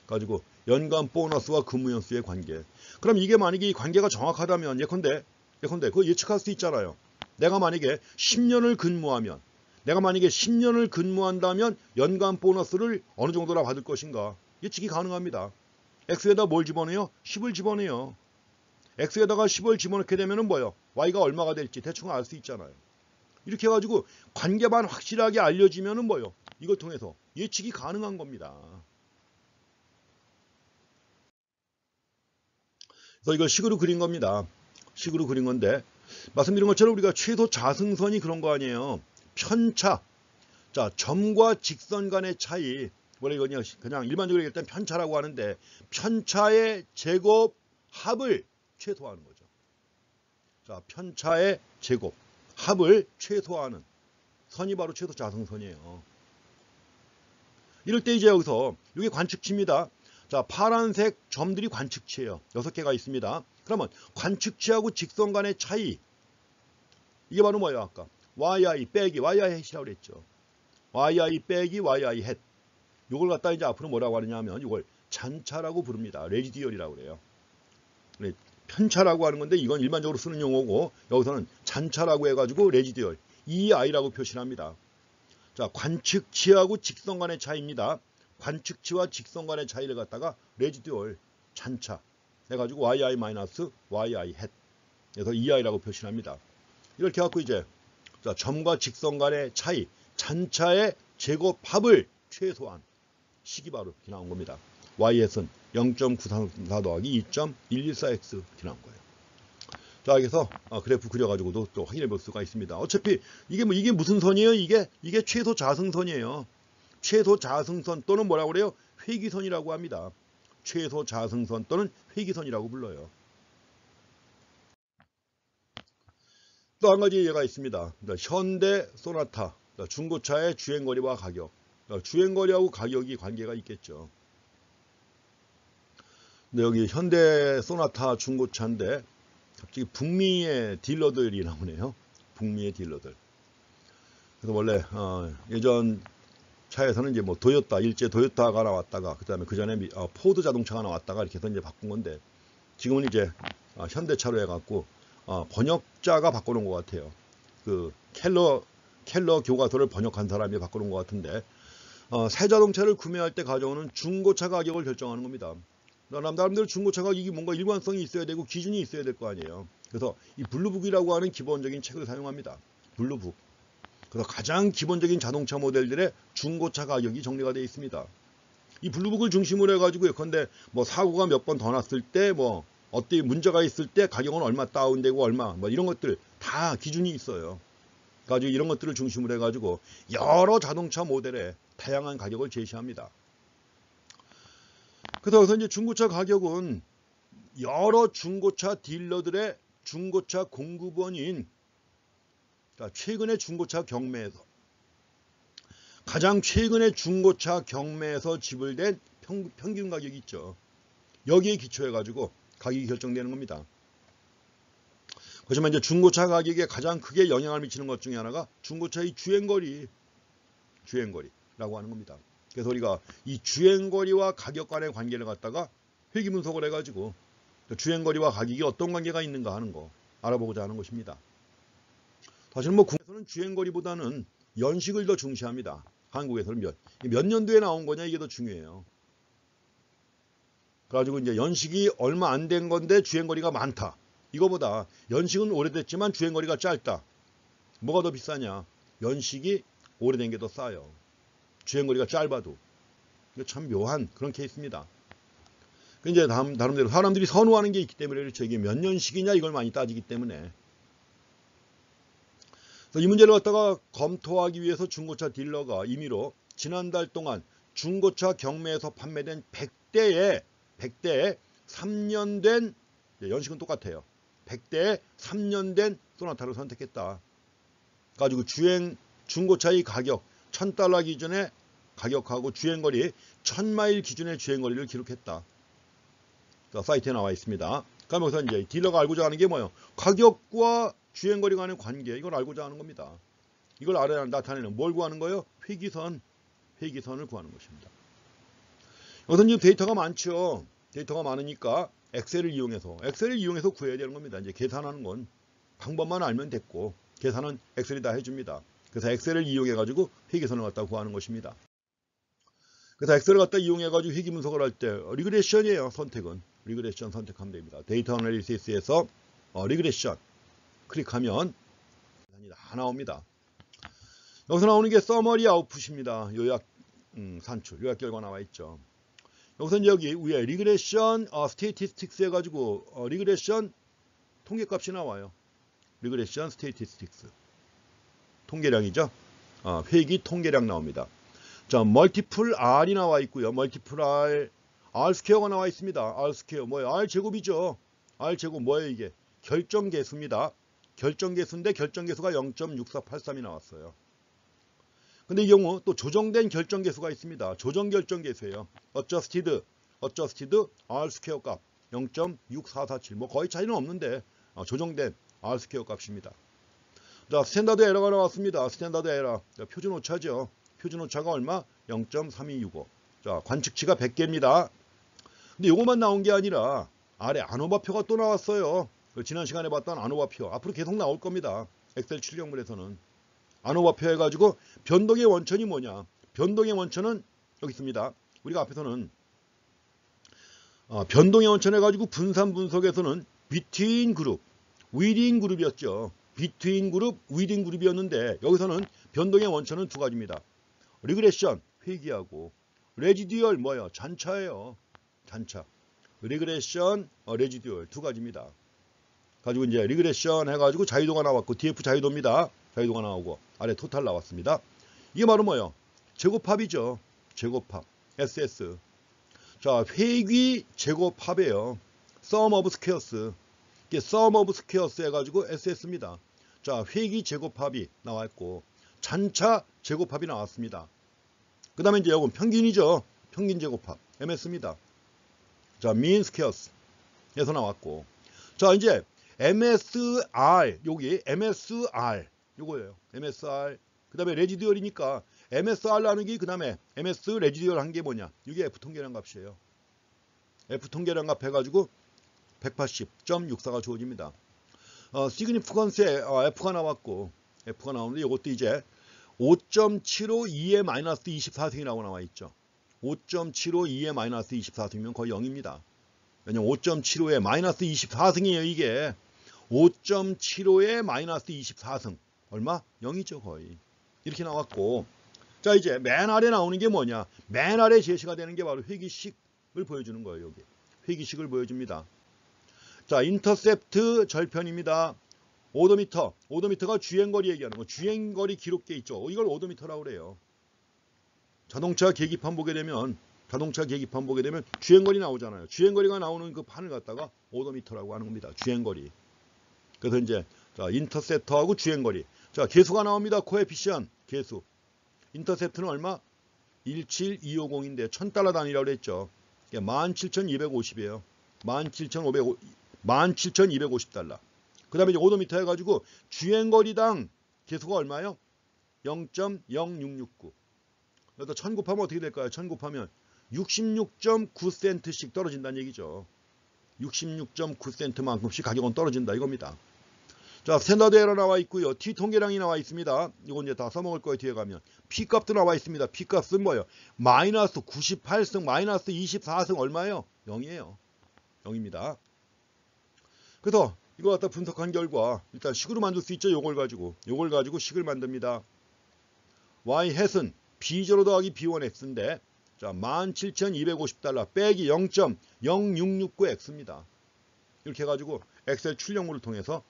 A: 가지고 연간 보너스와 근무 연수의 관계. 그럼 이게 만약에 이 관계가 정확하다면 예컨대 그거 예측할 수 있잖아요. 내가 만약에 10년을 근무한다면 연간 보너스를 어느 정도나 받을 것인가. 예측이 가능합니다. X에다 뭘 집어넣어요? 10을 집어넣어요. X에다가 10을 집어넣게 되면 뭐예요? Y가 얼마가 될지 대충 알 수 있잖아요. 이렇게 해가지고 관계만 확실하게 알려지면 뭐예요? 이걸 통해서 예측이 가능한 겁니다. 그래서 이걸 식으로 그린 겁니다. 식으로 그린 건데, 말씀드린 것처럼 우리가 최소 자승선이 그런 거 아니에요. 편차. 자, 점과 직선 간의 차이. 원래 이거 그냥 일반적으로 얘기할 땐 편차라고 하는데, 편차의 제곱 합을 최소화하는 거죠. 자, 편차의 제곱 합을 최소화하는 선이 바로 최소 자승선이에요. 이럴 때 이제 여기서 이게 관측치입니다. 자, 파란색 점들이 관측치예요. 6개가 있습니다. 그러면 관측치하고 직선 간의 차이. 이게 바로 뭐예요? 아까 yi 빼기 yi 햇이라고 그랬죠. yi 빼기 yi 햇. 이걸 갖다 이제 앞으로 뭐라고 하느냐면 이걸 잔차라고 부릅니다. 레지디얼이라고 그래요. 편차라고 하는 건데 이건 일반적으로 쓰는 용어고, 여기서는 잔차라고 해가지고 레지디얼 ei라고 표시를 합니다. 자, 관측치하고 직선 간의 차이입니다. 관측치와 직선 간의 차이를 갖다가 레지듀얼 잔차 해가지고 yi 마이너스 yi 햇. 그래서 ei라고 표시를 합니다. 이렇게 해갖고 이제 자, 점과 직선 간의 차이, 잔차의 제곱합을 최소한 식이 바로 이렇게 나온 겁니다. y 햇은 0.934 더하기 2.114x 이렇게 나온 거예요. 자, 여기서 그래프 그려가지고도 또 확인해 볼 수가 있습니다. 어차피 이게 무슨 선이에요? 이게 최소 자승선이에요. 최소 자승선 또는 뭐라고 그래요? 회기선이라고 합니다. 최소 자승선 또는 회기선이라고 불러요. 또 한 가지 예가 있습니다. 현대 소나타 중고차의 주행거리와 가격. 주행거리하고 가격이 관계가 있겠죠. 근데 여기 현대 소나타 중고차인데 갑자기 북미의 딜러들이 나오네요. 북미의 딜러들. 그래서 원래 예전 차에서는 이제 뭐 일제 도요타가 나왔다가 그다음에 그 전에 포드 자동차가 나왔다가 이렇게 해서 이제 바꾼 건데, 지금은 이제 현대차로 해갖고 번역자가 바꿔놓은 것 같아요. 그 켈러 교과서를 번역한 사람이 바꿔놓은 것 같은데, 새 자동차를 구매할 때 가져오는 중고차 가격을 결정하는 겁니다. 남들 중고차 가격이 뭔가 일관성이 있어야 되고 기준이 있어야 될 거 아니에요. 그래서 이 블루북이라고 하는 기본적인 책을 사용합니다. 블루북. 그래서 가장 기본적인 자동차 모델들의 중고차 가격이 정리가 되어 있습니다. 이 블루북을 중심으로 해가지고 예컨대 뭐 사고가 몇 번 더 났을 때 뭐 어떤 문제가 있을 때 가격은 얼마 다운되고 얼마 뭐 이런 것들 다 기준이 있어요. 가지고 이런 것들을 중심으로 해가지고 여러 자동차 모델의 다양한 가격을 제시합니다. 그래서 여기서 이제 중고차 가격은 여러 중고차 딜러들의 중고차 공급원인, 최근의 중고차 경매에서 가장 최근의 중고차 경매에서 지불된 평균 가격이 있죠. 여기에 기초해 가지고 가격이 결정되는 겁니다. 하지만 이제 중고차 가격에 가장 크게 영향을 미치는 것 중에 하나가 중고차의 주행거리라고 하는 겁니다. 그래서 우리가 이 주행거리와 가격 간의 관계를 갖다가 회귀 분석을 해가지고 주행거리와 가격이 어떤 관계가 있는가 하는 거 알아보고자 하는 것입니다. 사실은 뭐 국내에서는 주행거리보다는 연식을 더 중시합니다. 한국에서는 몇 년도에 나온 거냐 이게 더 중요해요. 그래가지고 이제 연식이 얼마 안 된 건데 주행거리가 많다. 이거보다 연식은 오래됐지만 주행거리가 짧다. 뭐가 더 비싸냐? 연식이 오래된 게 더 싸요. 주행거리가 짧아도. 이거 참 묘한 그런 케이스입니다. 이제 다른대로 사람들이 선호하는 게 있기 때문에 그렇죠. 이게 몇 년식이냐 이걸 많이 따지기 때문에. 이 문제를 갖다가 검토하기 위해서 중고차 딜러가 임의로 지난달 동안 중고차 경매에서 판매된 100대에 3년 된, 연식은 똑같아요. 100대에 3년 된 소나타를 선택했다. 가지고 중고차의 가격 1000달러 기준의 가격하고 주행거리 1000마일 기준의 주행거리를 기록했다. 자, 사이트에 나와 있습니다. 그럼 여기서 이제 딜러가 알고자 하는 게 뭐예요? 가격과 주행거리 간의 관계, 이걸 알고자 하는 겁니다. 이걸 나타내는 뭘 구하는 거예요? 회기선을 구하는 것입니다. 여기서 이제 데이터가 많죠. 데이터가 많으니까 엑셀을 이용해서 구해야 되는 겁니다. 이제 계산하는 건 방법만 알면 됐고, 계산은 엑셀이 다 해줍니다. 그래서 엑셀을 이용해가지고 회기선을 갖다 구하는 것입니다. 그래서 엑셀을 갖다 이용해가지고 회기 분석을 할 때 리그레션이에요. 선택은 리그레션 선택하면 됩니다. 데이터 애널리시스에서 리그레션 클릭하면 다 나옵니다. 여기서 나오는 게 서머리 아웃풋입니다. 요약 산출, 요약 결과 나와 있죠. 여기서 이제 여기 위에 리그레션 스테이티스틱스 해가지고 리그레션 통계값이 나와요. 리그레션 스테이티스틱스 통계량이죠. 회기 통계량 나옵니다. 자, 멀티플 R이 나와 있고요. 멀티플 R, R 스퀘어가 나와 있습니다. R 스퀘어 뭐예요? R 제곱이죠. R 제곱 뭐예요 이게? 결정계수입니다. 결정계수인데 결정계수가 0.6483이 나왔어요. 근데 이 경우 또 조정된 결정계수가 있습니다. 조정 결정계수예요. adjusted R 스퀘어 값 0.6447. 뭐 거의 차이는 없는데 조정된 R 스퀘어 값입니다. 자, 스탠다드 에러가 나왔습니다. 스탠다드 에러. 표준 오차죠. 표준 오차가 얼마? 0.3265. 자, 관측치가 100개입니다. 근데 이것만 나온 게 아니라 아래 아노바표가 또 나왔어요. 지난 시간에 봤던 아노바표. 앞으로 계속 나올 겁니다. 엑셀 출력물에서는. 아노바표 해가지고 변동의 원천이 뭐냐? 변동의 원천은 여기 있습니다. 우리가 앞에서는 변동의 원천 해가지고 분산 분석에서는 between 그룹, within 그룹이었죠. between 그룹, within 그룹이었는데 여기서는 변동의 원천은 두 가지입니다. 리그레션, 회귀하고 레지듀얼 뭐예요? 잔차예요. 잔차. 리그레션, 레지듀얼 두 가지입니다. 가지고 이제 리그레션 해가지고 자유도가 나왔고 DF 자유도입니다. 자유도가 나오고 아래 토탈 나왔습니다. 이게 바로 뭐예요? 제곱합이죠. 제곱합. SS. 자, 회귀 제곱합이에요. sum of squares. 이게 sum of squares 해가지고 SS입니다. 자, 회귀 제곱합이 나왔고 잔차 제곱합이 나왔습니다. 그 다음에 이제 이건 평균이죠. 평균 제곱합. MS입니다. 자, mean squares에서 나왔고. 자, 이제 MSR, 여기 MSR, 요거예요. MSR. 그 다음에 레지듀얼이니까 MSR라는 게 그 다음에 MS 레지듀얼 한 게 뭐냐. 이게 F 통계량 값이에요. F 통계량 값 해가지고 180.64가 주어집니다. 시그니피컨스에 F가 나왔고, F가 나오는데 이것도 이제 5.752에 마이너스 24승이라고 나와 있죠. 5.752에 마이너스 24승이면 거의 0입니다. 왜냐면 5.75에 마이너스 24승이에요, 이게. 5.75에 마이너스 24승. 얼마? 0이죠, 거의. 이렇게 나왔고. 자, 이제 맨 아래 나오는 게 뭐냐? 맨 아래 제시가 되는 게 바로 회기식을 보여주는 거예요, 여기. 회기식을 보여줍니다. 자, 인터셉트 절편입니다. 오도미터. 오도미터가 주행거리 얘기하는 거. 주행거리 기록계 있죠. 이걸 오도미터라고 그래요. 자동차 계기판 보게 되면 주행거리 나오잖아요. 주행거리가 나오는 그 판을 갖다가 오도미터라고 하는 겁니다. 주행거리. 그래서 이제 자, 인터셉터하고 주행거리. 자, 계수가 나옵니다. 코에피시언 계수. 인터셉트는 얼마? 17250인데 1000달러 단위라고 그랬죠. 17,250이에요. 17,250달러. 그 다음에 이제 오도미터 해가지고 주행거리당 계수가 얼마요? 0.0669. 여기다 1000 곱하면 어떻게 될까요? 1000 곱하면 66.9센트씩 떨어진다는 얘기죠. 66.9센트만큼씩 가격은 떨어진다 이겁니다. 자, 스탠다드 에러 나와 있고요. T 통계량이 나와 있습니다. 이건 이제 다 써먹을 거예요. 뒤에 가면. P 값도 나와 있습니다. P 값은 뭐예요? 마이너스 98승, 마이너스 24승 얼마예요? 0이에요. 0입니다. 그래서 이거 갖다 분석한 결과 일단 식으로 만들 수 있죠. 요걸 가지고 식을 만듭니다. Y 햇은 B0 더하기 B1X인데 자 17,250달러 빼기 0.0669X입니다. 이렇게 해가지고 엑셀 출력물을 통해서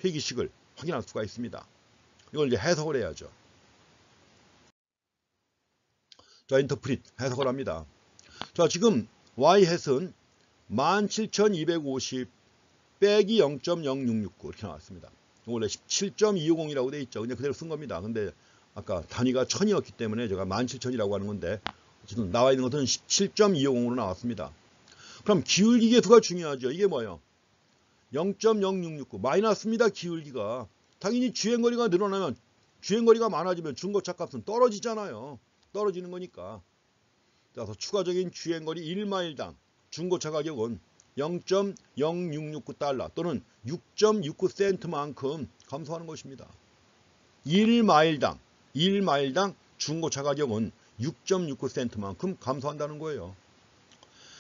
A: 회기식을 확인할 수가 있습니다. 이걸 이제 해석을 해야죠. 자, 인터프릿 해석을 합니다. 자, 지금 Y 햇은 17,250 빼기 0.0669 이렇게 나왔습니다. 원래 17.250이라고 돼 있죠. 그냥 그대로 쓴 겁니다. 근데 아까 단위가 1000이었기 때문에 제가 17,000이라고 하는 건데 어쨌든 나와 있는 것은 17.250으로 나왔습니다. 그럼 기울기 계수가 중요하죠. 이게 뭐예요? 0.0669 마이너스입니다. 기울기가. 당연히 주행거리가 늘어나면 주행거리가 많아지면 중고차 값은 떨어지잖아요. 떨어지는 거니까. 그래서 추가적인 주행거리 1마일당 중고차 가격은 0.0669달러 또는 6.69센트만큼 감소하는 것입니다. 1마일당 중고차 가격은 6.69센트만큼 감소한다는 거예요.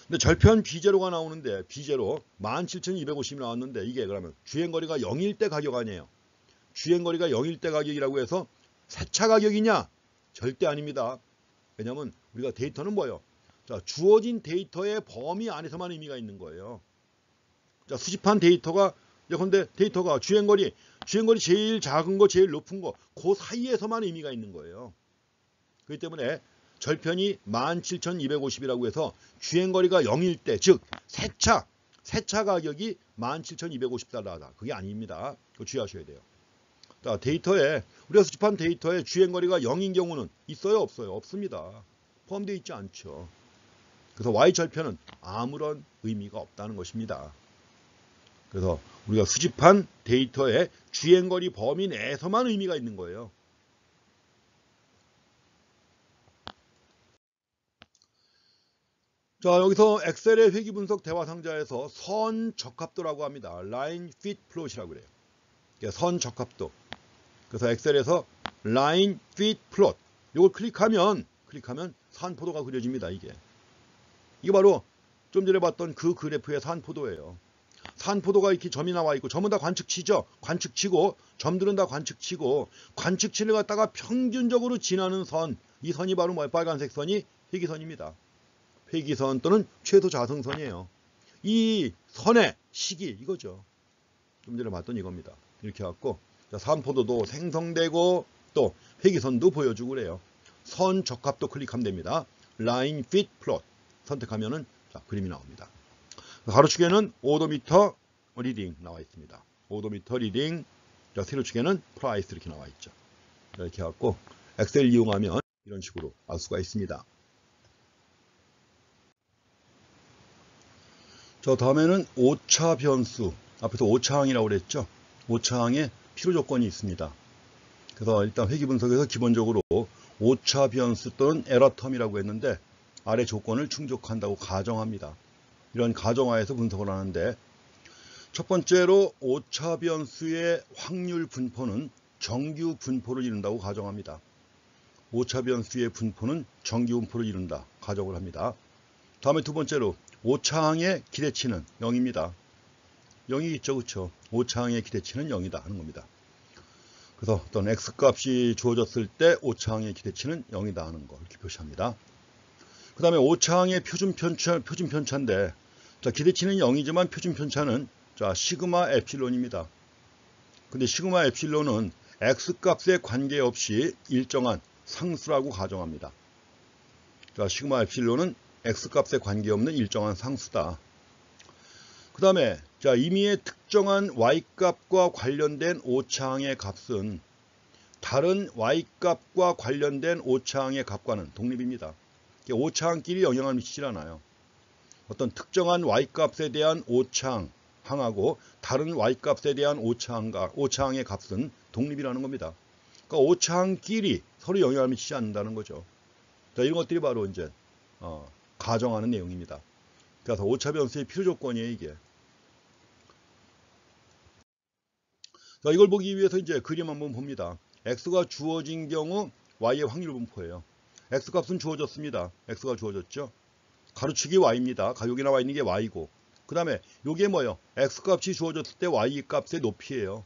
A: 근데 절편 B0가 나오는데 B0 17,250이 나왔는데 이게 그러면 주행거리가 0일 때 가격 아니에요. 주행거리가 0일 때 가격이라고 해서 세차 가격이냐? 절대 아닙니다. 왜냐하면 우리가 데이터는 뭐예요? 자, 주어진 데이터의 범위 안에서만 의미가 있는 거예요. 자, 수집한 데이터가 예컨대 데이터가 주행거리 제일 작은 거 제일 높은 거 그 사이에서만 의미가 있는 거예요. 그렇기 때문에 절편이 17,250이라고 해서 주행거리가 0일 때 즉 세차 가격이 17,250달러다. 그게 아닙니다. 그거 주의하셔야 돼요. 자, 데이터에 우리가 수집한 데이터에 주행거리가 0인 경우는 있어요, 없어요? 없습니다. 포함되어 있지 않죠. 그래서 Y절편은 아무런 의미가 없다는 것입니다. 그래서 우리가 수집한 데이터의 주행거리 범위 내에서만 의미가 있는 거예요. 자, 여기서 엑셀의 회귀분석 대화상자에서 선 적합도라고 합니다. Line Fit Plot이라고 그래요. 선 적합도. 그래서 엑셀에서 Line Fit Plot 이걸 클릭하면 산포도가 그려집니다. 이게 바로 좀 전에 봤던 그 그래프의 산포도예요. 산포도가 이렇게 점이 나와 있고 점은 다 관측치죠. 관측치고 점들은 다 관측치고 관측치를 갖다가 평균적으로 지나는 선, 이 선이 바로 뭐예요? 빨간색 선이 회기선입니다. 회기선 또는 최소 자승선이에요. 이 선의 시기 이거죠. 좀 전에 봤던 이겁니다. 이렇게 해갖고 산포도도 생성되고 또 회기선도 보여주고 그래요. 선 적합도 클릭하면 됩니다. Line Fit Plot 선택하면은 자, 그림이 나옵니다. 가로축에는 오도미터 리딩 나와 있습니다. 오도미터 리딩, 자, 세로축에는 프라이스 이렇게 나와 있죠. 이렇게 해갖고 엑셀 이용하면 이런 식으로 알 수가 있습니다. 자, 다음에는 오차 변수. 앞에서 오차항이라고 그랬죠. 오차항에 필요 조건이 있습니다. 그래서 일단 회귀 분석에서 기본적으로 오차 변수 또는 에러텀이라고 했는데 아래 조건을 충족한다고 가정합니다. 이런 가정하에서 분석을 하는데 첫 번째로 오차 변수의 확률 분포는 정규 분포를 이룬다고 가정합니다. 오차 변수의 분포는 정규 분포를 이룬다 가정을 합니다. 다음에 두 번째로 오차항의 기대치는 0입니다. 0이 있죠, 그렇죠? 오차항의 기대치는 0이다 하는 겁니다. 그래서 어떤 x값이 주어졌을 때 오차항의 기대치는 0이다 하는 거 이렇게 표시합니다. 그 다음에 오차항의 표준 편차인데 자, 기대치는 0이지만 표준 편차는 자, 시그마 에필론입니다. 근데 시그마 에필론은 x값에 관계없이 일정한 상수라고 가정합니다. 자, 시그마 에필론은 x값에 관계없는 일정한 상수다. 그 다음에 자, 임의의 특정한 y값과 관련된 오차항의 값은 다른 y값과 관련된 오차항의 값과는 독립입니다. 오차항끼리 영향을 미치질 않아요. 어떤 특정한 y값에 대한 오차항, 항하고 다른 y값에 대한 오차항의 값은 독립이라는 겁니다. 그러니까 오차항끼리 서로 영향을 미치지 않는다는 거죠. 자, 이런 것들이 바로 이제 가정하는 내용입니다. 그래서 오차 변수의 필요 조건이에요, 이게. 자, 이걸 보기 위해서 이제 그림 한번 봅니다. x가 주어진 경우 y의 확률 분포예요. x 값은 주어졌습니다. x가 주어졌죠. 가로축이 y입니다. 여기 나와 있는 게 y고, 그 다음에 이게 뭐예요? x 값이 주어졌을 때 y 값의 높이예요.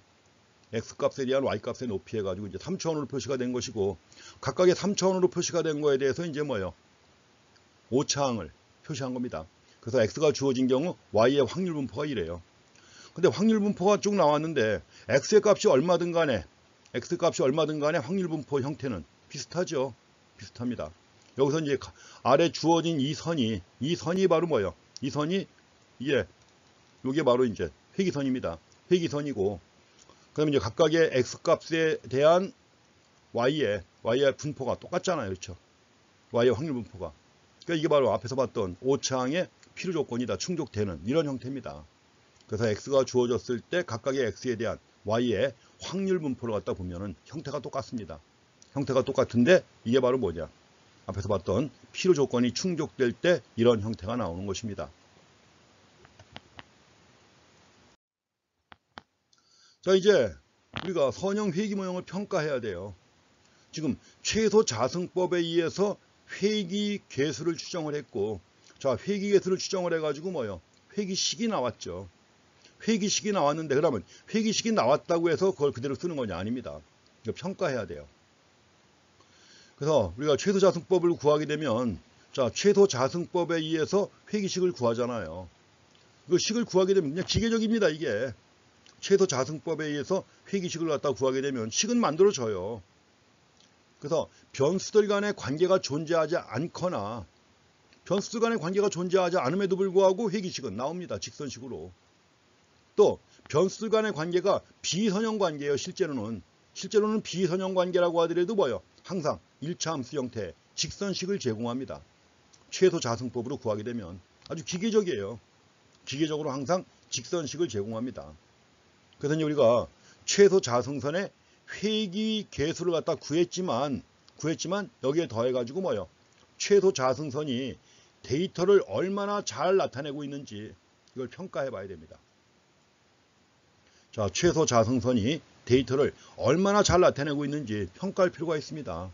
A: x 값에 대한 y 값의 높이 해가지고 이제 3차원으로 표시가 된 것이고, 각각의 3차원으로 표시가 된 거에 대해서 이제 뭐예요? 오차항을 표시한 겁니다. 그래서 x가 주어진 경우 y의 확률 분포가 이래요. 근데 확률 분포가 쭉 나왔는데 x의 값이 얼마든 간에 확률 분포 형태는 비슷하죠. 비슷합니다. 여기서 이제 아래 주어진 이 선이 바로 뭐예요? 이 선이 이게 바로 이제 회기선입니다. 회기선이고, 그러면 이제 각각의 x 값에 대한 y의 분포가 똑같잖아요. 그렇죠? y의 확률 분포가. 그러니까 이게 바로 앞에서 봤던 오차항의 필요 조건이 다 충족되는 이런 형태입니다. 그래서 x가 주어졌을 때 각각의 x에 대한 y의 확률 분포를 갖다 보면은 형태가 똑같습니다. 형태가 똑같은데 이게 바로 뭐냐? 앞에서 봤던 필요 조건이 충족될 때 이런 형태가 나오는 것입니다. 자, 이제 우리가 선형 회기 모형을 평가해야 돼요. 지금 최소 자승법에 의해서 회기 계수를 추정을 했고, 자, 회기 계수를 추정을 해가지고 뭐요? 회기식이 나왔죠. 회기식이 나왔는데, 그러면 회기식이 나왔다고 해서 그걸 그대로 쓰는 거냐? 아닙니다. 이거 평가해야 돼요. 그래서 우리가 최소 자승법을 구하게 되면, 자, 최소 자승법에 의해서 회기식을 구하잖아요. 그 식을 구하게 되면 그냥 기계적입니다, 이게. 최소 자승법에 의해서 회기식을 갖다 구하게 되면 식은 만들어져요. 그래서 변수들 간의 관계가 존재하지 않거나 변수들 간의 관계가 존재하지 않음에도 불구하고 회기식은 나옵니다. 직선식으로. 또 변수들 간의 관계가 비선형 관계예요. 실제로는 비선형 관계라고 하더라도 뭐예요? 항상 1차 함수 형태의 직선식을 제공합니다. 최소 자승법으로 구하게 되면 아주 기계적이에요. 기계적으로 항상 직선식을 제공합니다. 그래서 이제 우리가 최소 자승선의 회기 계수를 갖다 구했지만 여기에 더해가지고 뭐예요? 최소 자승선이 데이터를 얼마나 잘 나타내고 있는지 이걸 평가해 봐야 됩니다. 자, 최소 자승선이 데이터를 얼마나 잘 나타내고 있는지 평가할 필요가 있습니다.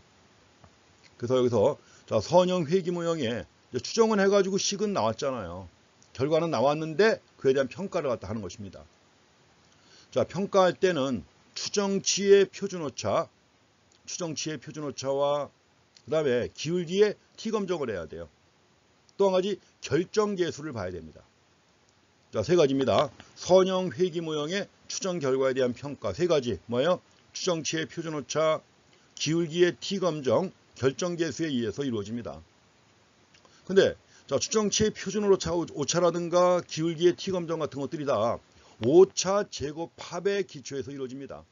A: 그래서 여기서 자, 선형 회기 모형에 추정을 해가지고 식은 나왔잖아요. 결과는 나왔는데 그에 대한 평가를 갖다 하는 것입니다. 자, 평가할 때는 추정치의 표준오차와 그 다음에 기울기의 t검정을 해야 돼요. 또 한 가지 결정계수를 봐야 됩니다. 자, 세 가지입니다. 선형 회기 모형의 추정 결과에 대한 평가 세 가지 뭐예요? 추정치의 표준오차, 기울기의 t검정, 결정계수에 의해서 이루어집니다. 근데 자, 추정치의 표준오차라든가 기울기의 t검정 같은 것들이 다 오차 제곱합의 기초에서 이루어집니다.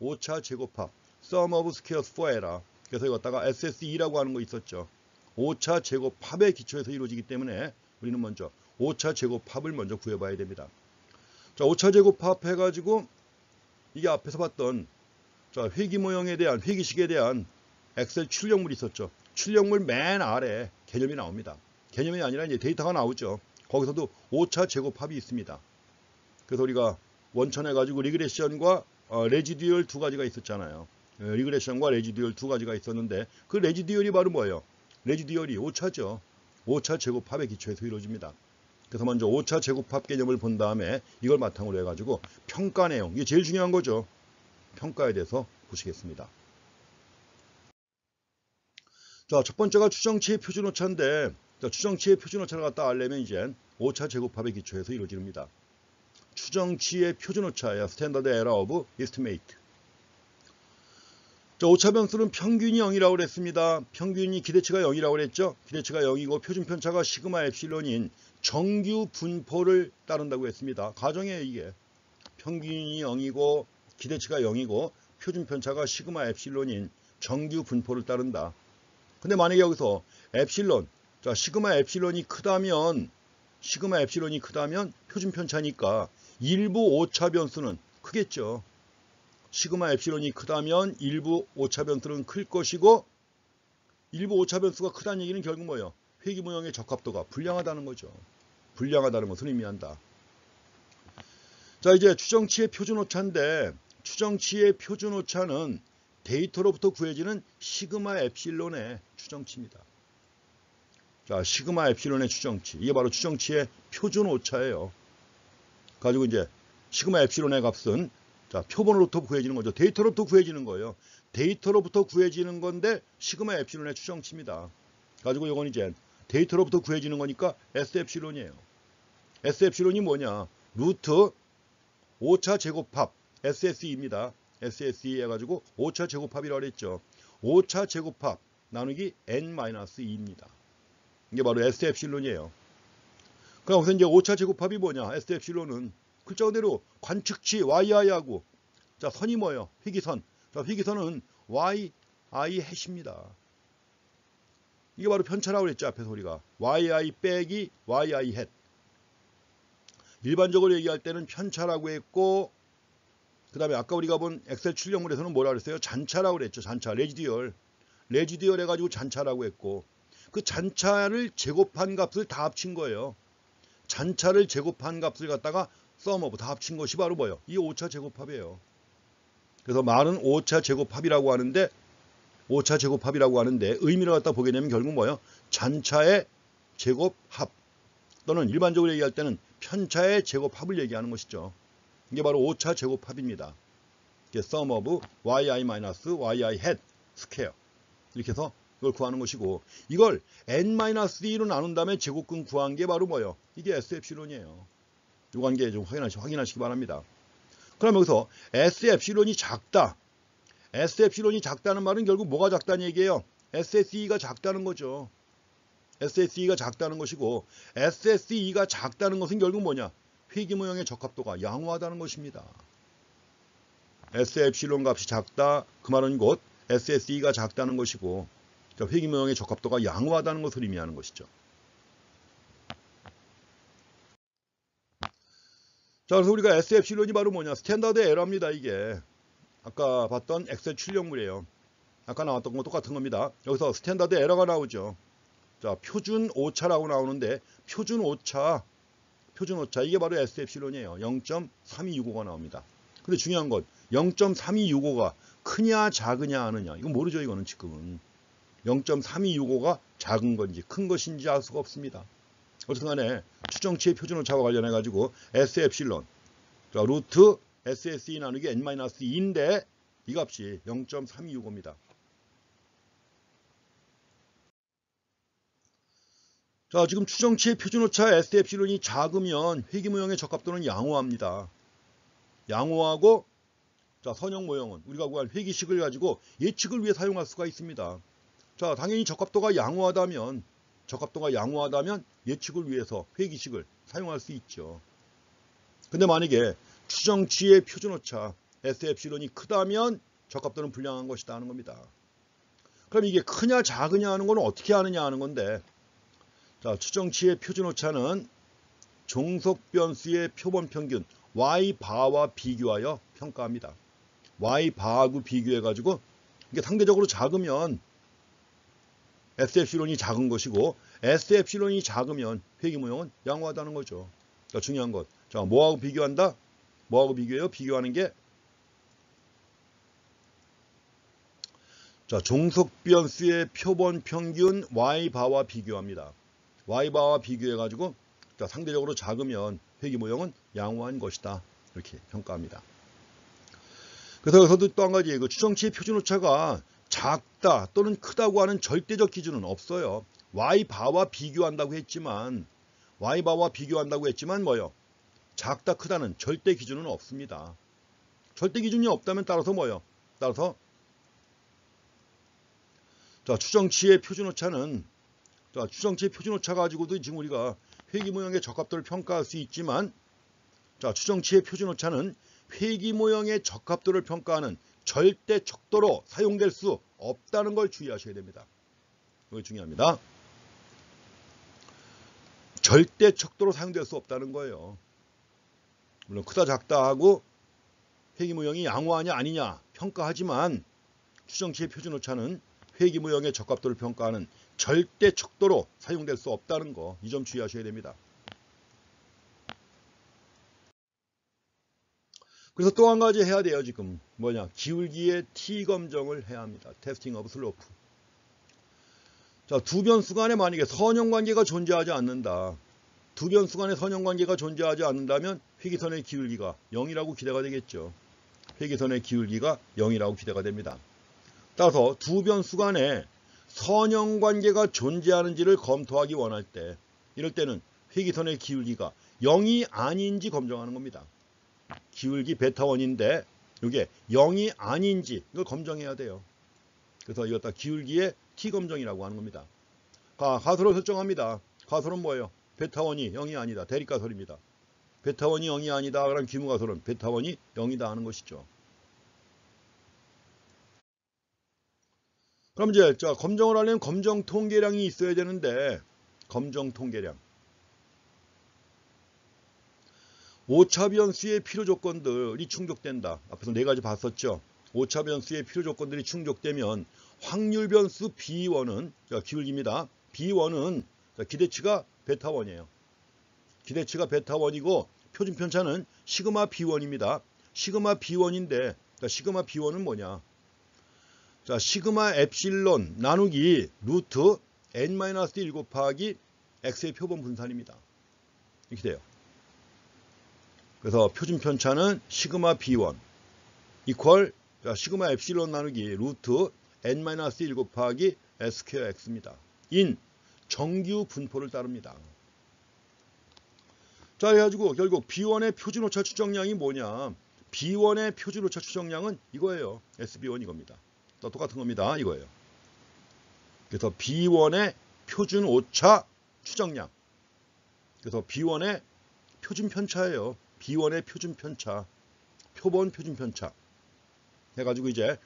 A: 오차 제곱합, sum of squares for error. 그래서 이거 갖다가 SSE라고 하는 거 있었죠. 오차 제곱합의 기초에서 이루어지기 때문에 우리는 먼저 오차 제곱합을 먼저 구해봐야 됩니다. 자, 오차 제곱합 해가지고 이게 앞에서 봤던 자, 회기 모형에 대한 회기식에 대한 엑셀 출력물이 있었죠. 출력물 맨 아래 개념이 나옵니다. 개념이 아니라 이제 데이터가 나오죠. 거기서도 오차 제곱합이 있습니다. 그래서 우리가 원천해 가지고 리그레션과 레지듀얼 두 가지가 있었잖아요. 리그레션과 레지듀얼 두 가지가 있었는데 그 레지듀얼이 바로 뭐예요? 레지듀얼이 오차죠. 오차 제곱합의 기초에서 이루어집니다. 그래서 먼저 오차 제곱합 개념을 본 다음에 이걸 바탕으로 해가지고 평가 내용, 이게 제일 중요한 거죠. 평가에 대해서 보시겠습니다. 자, 첫 번째가 추정치의 표준오차인데, 자, 추정치의 표준오차를 갖다 알려면 이제 오차 제곱합의 기초에서 이루어집니다. 추정치의 표준오차예요. 스탠더드 에러 오브 에스티메이트. 자, 오차 변수는 평균이 0이라고 그랬습니다. 평균이 기대치가 0이라고 그랬죠. 기대치가 0이고 표준편차가 시그마 엡실론인 정규 분포를 따른다고 했습니다. 가정이에요, 이게. 평균이 0이고 기대치가 0이고 표준편차가 시그마 엡실론인 정규 분포를 따른다. 근데 만약에 여기서 엡실론, 자, 시그마 엡실론이 크다면 표준편차니까 일부 오차 변수는 크겠죠. 시그마 엡실론이 크다면 일부 오차 변수는 클 것이고, 일부 오차 변수가 크다는 얘기는 결국 뭐예요? 회귀 모형의 적합도가 불량하다는 거죠. 불량하다는 것을 의미한다. 자, 이제 추정치의 표준 오차인데, 추정치의 표준 오차는 데이터로부터 구해지는 시그마 엡실론의 추정치입니다. 자, 시그마 엡실론의 추정치. 이게 바로 추정치의 표준 오차예요. 가지고 이제 시그마 엡실론의 값은 자, 표본으로부터 구해지는 거죠. 데이터로부터 구해지는 거예요. 데이터로부터 구해지는 건데 시그마 엡실론의 추정치입니다. 가지고 이건 이제 데이터로부터 구해지는 거니까 S 엡실론이에요. S 엡실론이 뭐냐? 루트 5차 제곱합 SSE입니다. SSE 해가지고 5차 제곱합이라고 그랬죠. 5차 제곱합 나누기 N-2입니다. 이게 바로 S 엡실론이에요. 그럼 우선 이제 5차 제곱합이 뭐냐? S 엡실론은 글자 그대로 관측치 YI하고 자, 선이 뭐예요? 회기선. 자, 회기선은 YI 해시입니다. 이게 바로 편차라고 그랬죠. 앞에서 우리가 YI 빼기 YI 햇. 일반적으로 얘기할 때는 편차라고 했고, 그 다음에 아까 우리가 본 엑셀 출력물에서는 뭐라 그랬어요? 잔차라고 그랬죠. 잔차, 레지듀얼 해가지고 잔차라고 했고, 그 잔차를 제곱한 값을 다 합친 거예요. 잔차를 제곱한 값을 갖다가 썸오브 다 합친 것이 바로 뭐예요? 이 5차 제곱합이에요. 그래서 말은 5차 제곱합이라고 하는데, 5차 제곱합이라고 하는데 의미를 갖다 보게 되면 결국 뭐예요? 잔차의 제곱합 또는 일반적으로 얘기할 때는 편차의 제곱합을 얘기하는 것이죠. 이게 바로 5차 제곱합입니다. 이게 sum of yi-yi hat square 이렇게 해서 이걸 구하는 것이고, 이걸 n-2로 나눈 다음에 제곱근 구한 게 바로 뭐예요? 이게 S 엡실론이에요. 이 관계 좀 확인하시기 바랍니다. 그럼 여기서 S 엡실론이 작다. S 엡실론이 작다는 말은 결국 뭐가 작다는 얘기예요? SSE가 작다는 거죠. SSE가 작다는 것이고, SSE가 작다는 것은 결국 뭐냐? 회귀 모형의 적합도가 양호하다는 것입니다. S 엡실론 값이 작다. 그 말은 곧 SSE가 작다는 것이고, 회귀 모형의 적합도가 양호하다는 것을 의미하는 것이죠. 자, 그래서 우리가 S 엡실론이 바로 뭐냐? 스탠다드 에러입니다. 이게 아까 봤던 엑셀 출력물이에요. 아까 나왔던 거 똑같은 겁니다. 여기서 스탠다드 에러가 나오죠. 자, 표준 오차라고 나오는데 표준 오차 이게 바로 S 엡실론이에요. 0.3265가 나옵니다. 근데 중요한 건 0.3265가 크냐 작으냐 하느냐, 이거 모르죠. 이거는 지금은 0.3265가 작은 건지 큰 것인지 알 수가 없습니다. 어쨌든 간에 추정치의 표준 오차와 관련해 가지고 S 엡실론 자, 루트 SSE 나누기 N-2인데 이 값이 0.3265입니다. 자, 지금 추정치의 표준오차 S 엡실론이 작으면 회귀 모형의 적합도는 양호합니다. 양호하고, 자, 선형 모형은 우리가 구할 회귀식을 가지고 예측을 위해 사용할 수가 있습니다. 자, 당연히 적합도가 양호하다면 예측을 위해서 회귀식을 사용할 수 있죠. 근데 만약에 추정치의 표준오차 S 엡실론이 크다면 적합도는 불량한 것이다 하는 겁니다. 그럼 이게 크냐 작으냐 하는 건 어떻게 하느냐 하는 건데, 자, 추정치의 표준오차는 종속 변수의 표본 평균 Y바와 비교하여 평가합니다. Y바하고 비교해 가지고 이게 상대적으로 작으면 S 엡실론이 작은 것이고, S 엡실론이 작으면 회귀 모형은 양호하다는 거죠. 자, 중요한 것. 자, 뭐하고 비교한다? 뭐하고 비교해요? 비교하는 게, 자, 종속변수의 표본 평균 Y바와 비교합니다. Y바와 비교해 가지고 자, 상대적으로 작으면 회귀 모형은 양호한 것이다. 이렇게 평가합니다. 그래서 여기서도 또 한 가지, 그 추정치의 표준오차가 작다 또는 크다고 하는 절대적 기준은 없어요. Y바와 비교한다고 했지만 뭐요? 작다 크다는 절대 기준은 없습니다. 절대 기준이 없다면 따라서 뭐요? 따라서 자, 추정치의 표준오차는, 자, 추정치의 표준오차 가지고도 지금 우리가 회귀 모형의 적합도를 평가할 수 있지만, 자, 추정치의 표준오차는 회귀 모형의 적합도를 평가하는 절대 척도로 사용될 수 없다는 걸 주의하셔야 됩니다. 이거 중요합니다. 절대 척도로 사용될 수 없다는 거예요. 물론 크다 작다 하고 회귀무형이 양호하냐 아니냐 평가하지만 추정치의 표준오차는 회귀무형의 적합도를 평가하는 절대 척도로 사용될 수 없다는 거, 이 점 주의하셔야 됩니다. 그래서 또 한 가지 해야 돼요. 지금 뭐냐, 기울기의 T 검정을 해야 합니다. 테스팅 오브 슬로프. 자, 두 변수 간에 만약에 선형관계가 존재하지 않는다. 두 변수 간에 선형관계가 존재하지 않는다면 회기선의 기울기가 0이라고 기대가 되겠죠. 회기선의 기울기가 0이라고 기대가 됩니다. 따라서 두 변수 간에 선형관계가 존재하는지를 검토하기 원할 때, 이럴 때는 회기선의 기울기가 0이 아닌지 검증하는 겁니다. 기울기 베타1인데 이게 0이 아닌지 이걸 검증해야 돼요. 그래서 이것 다 기울기의 T 검정이라고 하는 겁니다. 가설을 설정합니다. 가설은 뭐예요? 베타1이 0이 아니다. 대립가설입니다. 베타1이 0이 아니다. 그럼 귀무가설은 베타1이 0이다 하는 것이죠. 그럼 이제 자, 검정을 하려면 검정 통계량이 있어야 되는데, 검정 통계량. 오차 변수의 필요 조건들이 충족된다. 앞에서 네 가지 봤었죠. 오차 변수의 필요 조건들이 충족되면 확률 변수 B1은 기울기입니다. B1은 기대치가 베타1이에요. 기대치가 베타1이고 표준 편차는 시그마 B1입니다. 시그마 B1인데 시그마 B1은 뭐냐? 자, 시그마 엡실론 나누기 루트 n-1 곱하기 x의 표본 분산입니다. 이렇게 돼요. 그래서 표준 편차는 시그마 B1 이퀄 시그마 엡실론 나누기 루트 n-1 곱하기 s² x입니다. 인 정규 분포를 따릅니다. 자, 해가지고 결국 B1의 표준오차 추정량이 뭐냐? B1의 표준오차 추정량은 이거예요. SB1 이겁니다. 또 똑같은 겁니다. 이거예요. 그래서 B1의 표준오차 추정량. 그래서 B1의 표준 편차예요. B1의 표준 편차. 표본 표준 편차. 해가지고 이제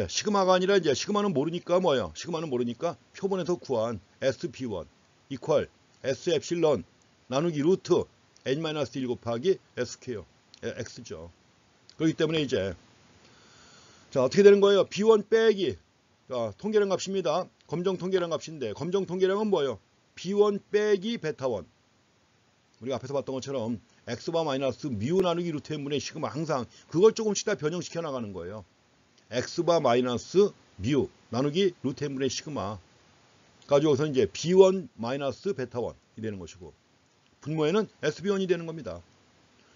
A: 시그마가 아니라 이제 시그마는 모르니까 뭐예요? 시그마는 모르니까 표본에서 구한 SB1 이퀄 S 엡실론 나누기 루트 n-1 곱하기 S² x죠. 그렇기 때문에 이제 자, 어떻게 되는 거예요? B1 빼기 통계량 값입니다. 검정 통계량 값인데 검정 통계량은 뭐예요? B1 빼기 베타1. 우리가 앞에서 봤던 것처럼 x바 마이너스 뮤 나누기 루트 n분의 시그마, 항상 그걸 조금씩 다 변형시켜 나가는 거예요. x바 마이너스 뮤 나누기 루트 n분의 시그마 가지고서 이제 B1 마이너스 베타1이 되는 것이고, 분모에는 SB1이 되는 겁니다.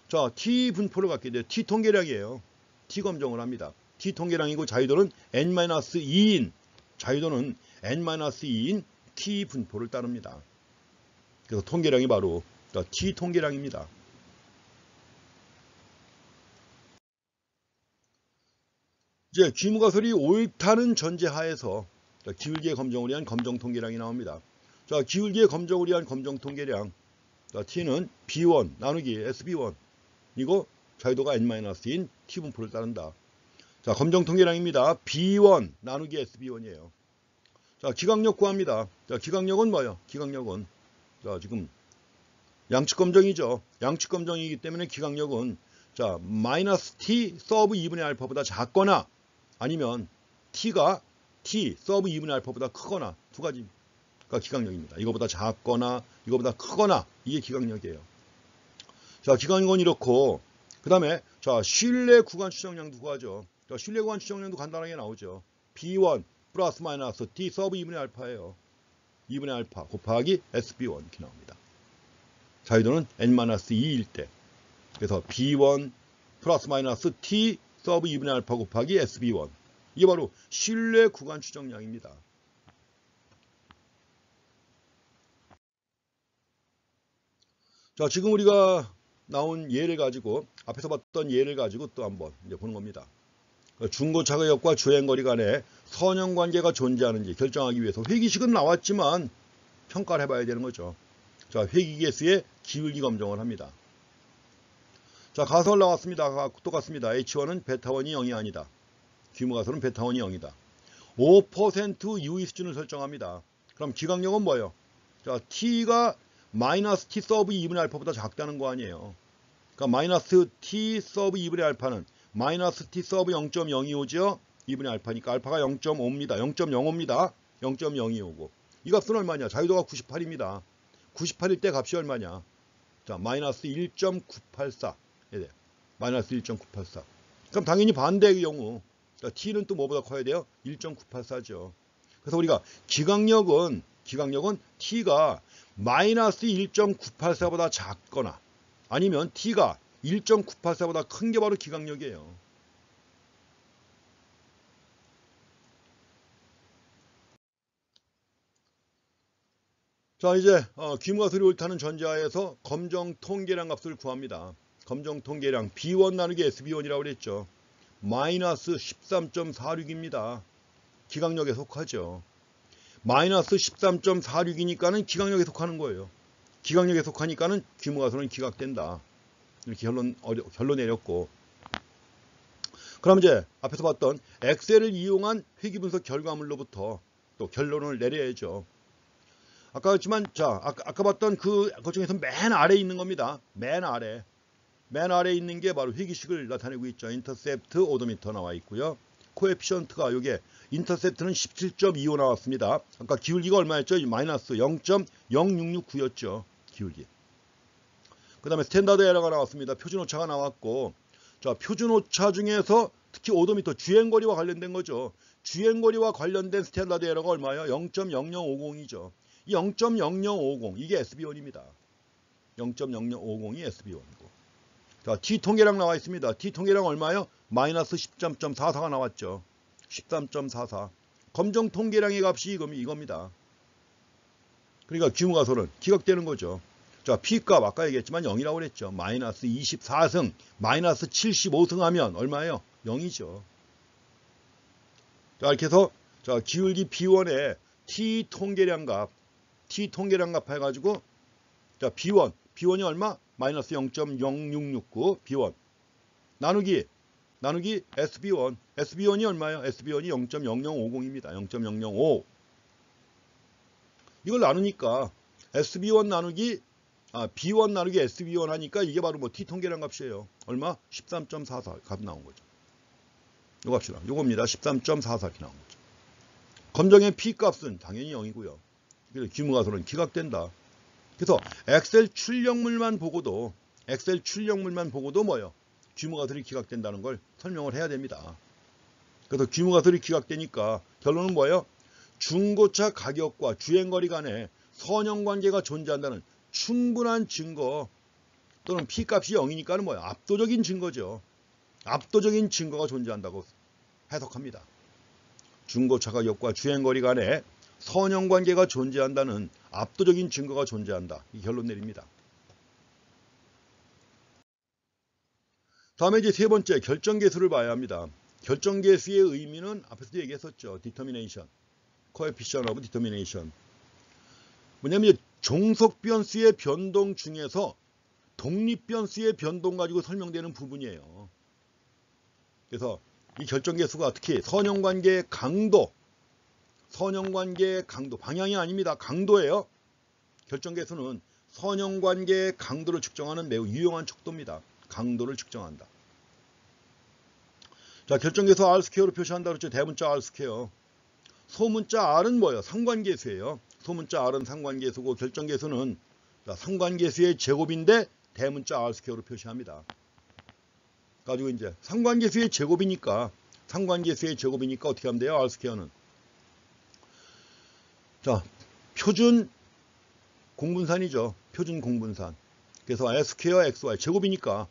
A: 자, T 분포를 갖게 돼요. T 통계량이에요. T 검정을 합니다. T 통계량이고 자유도는 n-2인 자유도는 n-2인 T 분포를 따릅니다. 그래서 통계량이 바로 T 통계량입니다. 이제 귀무가설이 옳다는 전제하에서 기울기의 검정을 위한 검정 통계량이 나옵니다. 자, 기울기의 검정을 위한 검정 통계량. 자, T는 B1 나누기 SB1 이거 자유도가 n-인 T 분포를 따른다. 자, 검정 통계량입니다. B1 나누기 SB1이에요. 자, 기각력 구합니다. 자, 기각력은 뭐예요? 기각력은 자, 지금 양측 검정이죠. 양측 검정이기 때문에 기각력은 자, 마이너스 T 서브 2분의 알파보다 작거나 아니면 T가 T 서브 2분의 알파보다 크거나 두 가지가 기각력입니다. 이거보다 작거나 이거보다 크거나 이게 기각력이에요. 자, 기각력은 이렇고 그 다음에 자, 신뢰 구간 추정량도 구하죠. 자, 신뢰 구간 추정량도 간단하게 나오죠. B1 플러스 마이너스 T 서브 2분의 알파예요. 2분의 알파 곱하기 SB1 이렇게 나옵니다. 자유도는 n-2일 때. 그래서 B1 플러스 마이너스 T 서브 2분의 알파 곱하기 SB1. 이게 바로 신뢰 구간 추정량입니다. 자, 지금 우리가 나온 예를 가지고 앞에서 봤던 예를 가지고 또 한번 이제 보는 겁니다. 중고차가역과 주행거리 간에 선형관계가 존재하는지 결정하기 위해서 회기식은 나왔지만 평가를 해봐야 되는 거죠. 자, 회기계수의 기울기 검정을 합니다. 자, 가설 나왔습니다. 똑같습니다. H1은 베타1이 0이 아니다. 귀무가설은 베타1이 0이다. 5% 유의 수준을 설정합니다. 그럼 기각력은 뭐예요? 자, T가 마이너스 T 서브 2분의 알파보다 작다는 거 아니에요. 그러니까 마이너스 t 서브 2분의 알파는 마이너스 t 서브 0.025죠. 2분의 알파니까 알파가 0.5입니다. 0.05입니다. 0.0255. 이 값은 얼마냐? 자유도가 98입니다. 98일 때 값이 얼마냐? 자, 마이너스 1.984. 마이너스 1.984. 그럼 당연히 반대의 경우 t는 또 뭐보다 커야 돼요? 1.984죠. 그래서 우리가 기각력은 t가 마이너스 1.984보다 작거나 아니면 t가 1.984보다 큰 게 바로 기각력이에요. 자, 이제 귀무가 소리 옳다는 전제하에서 검정 통계량 값을 구합니다. 검정 통계량 B1 나누기 SB1이라고 그랬죠. 마이너스 13.46입니다. 기각력에 속하죠. 마이너스 13.46이니까는 기각력에 속하는 거예요. 기각력에 속하니까는 귀무가소는 기각된다. 이렇게 결론 내렸고. 그럼 이제 앞에서 봤던 엑셀을 이용한 회귀분석 결과물로부터 또 결론을 내려야죠. 아까 했지만 아까 봤던 것 중에서 맨 아래에 있는 겁니다. 맨 아래에 있는 게 바로 회귀식을 나타내고 있죠. 인터셉트 오도미터 나와 있고요. 코에피션트가 요게 인터셉트는 17.25 나왔습니다. 아까 기울기가 얼마였죠? 마이너스 0.0669였죠. 기울기. 그 다음에 스탠다드 에러가 나왔습니다. 표준 오차가 나왔고, 자, 표준 오차 중에서 특히 오도미터 주행거리와 관련된 거죠. 주행거리와 관련된 스탠다드 에러가 얼마예요? 0.0050이죠. 이 0.0050 이게 SB1입니다. 0.0050이 SB1이고. 자, T 통계량 나와 있습니다. T 통계량 얼마예요? 마이너스 13.44가 나왔죠. 13.44. 검정 통계량의 값이 이겁니다. 그러니까 귀무가소는 기각되는 거죠. 자, P값 아까 얘기했지만 0이라고 그랬죠. 마이너스 24승, 마이너스 75승 하면 얼마예요? 0이죠. 자, 이렇게 해서 자, 기울기 B1의 T 통계량 값 해가지고 자, B1이 얼마? 마이너스 0.0669 B1 나누기 SB1이 얼마예요? SB1이 0.0050입니다. 0.005 이걸 나누니까 SB1 나누기 B1 나누기 SB1 하니까 이게 바로 뭐 T 통계량 값이에요. 얼마? 13.44 값 나온 거죠. 요 값이라 요겁니다. 13.44 이렇게 나온 거죠. 검정의 P 값은 당연히 0이고요. 그래서 귀무가소는 기각된다. 그래서 엑셀 출력물만 보고도 뭐예요? 귀무가설이 기각된다는 걸 설명을 해야 됩니다. 그래서 귀무가설이 기각되니까 결론은 뭐예요? 중고차 가격과 주행거리 간에 선형관계가 존재한다는 충분한 증거 또는 P값이 0이니까는 뭐예요? 압도적인 증거죠. 압도적인 증거가 존재한다고 해석합니다. 중고차 가격과 주행거리 간에 선형관계가 존재한다는 압도적인 증거가 존재한다. 이 결론 내립니다. 다음에 이제 세 번째 결정계수를 봐야 합니다. 결정계수의 의미는 앞에서도 얘기했었죠. determination, coefficient of determination. 뭐냐면 종속변수의 변동 중에서 독립변수의 변동 가지고 설명되는 부분이에요. 그래서 이 결정계수가 특히 선형관계의 강도, 방향이 아닙니다. 강도예요. 결정계수는 선형관계의 강도를 측정하는 매우 유용한 척도입니다. 강도를 측정한다. 자, 결정계수 R스퀘어로 표시한다 그랬죠. 대문자 R스퀘어. 소문자 R은 뭐예요? 상관계수예요. 소문자 R은 상관계수고 결정계수는 상관계수의 제곱인데 대문자 R스퀘어로 표시합니다. 가지고 이제 상관계수의 제곱이니까 어떻게 하면 돼요? R스퀘어는. 자, 표준 공분산이죠. 표준 공분산. 그래서 S퀘어 XY 제곱이니까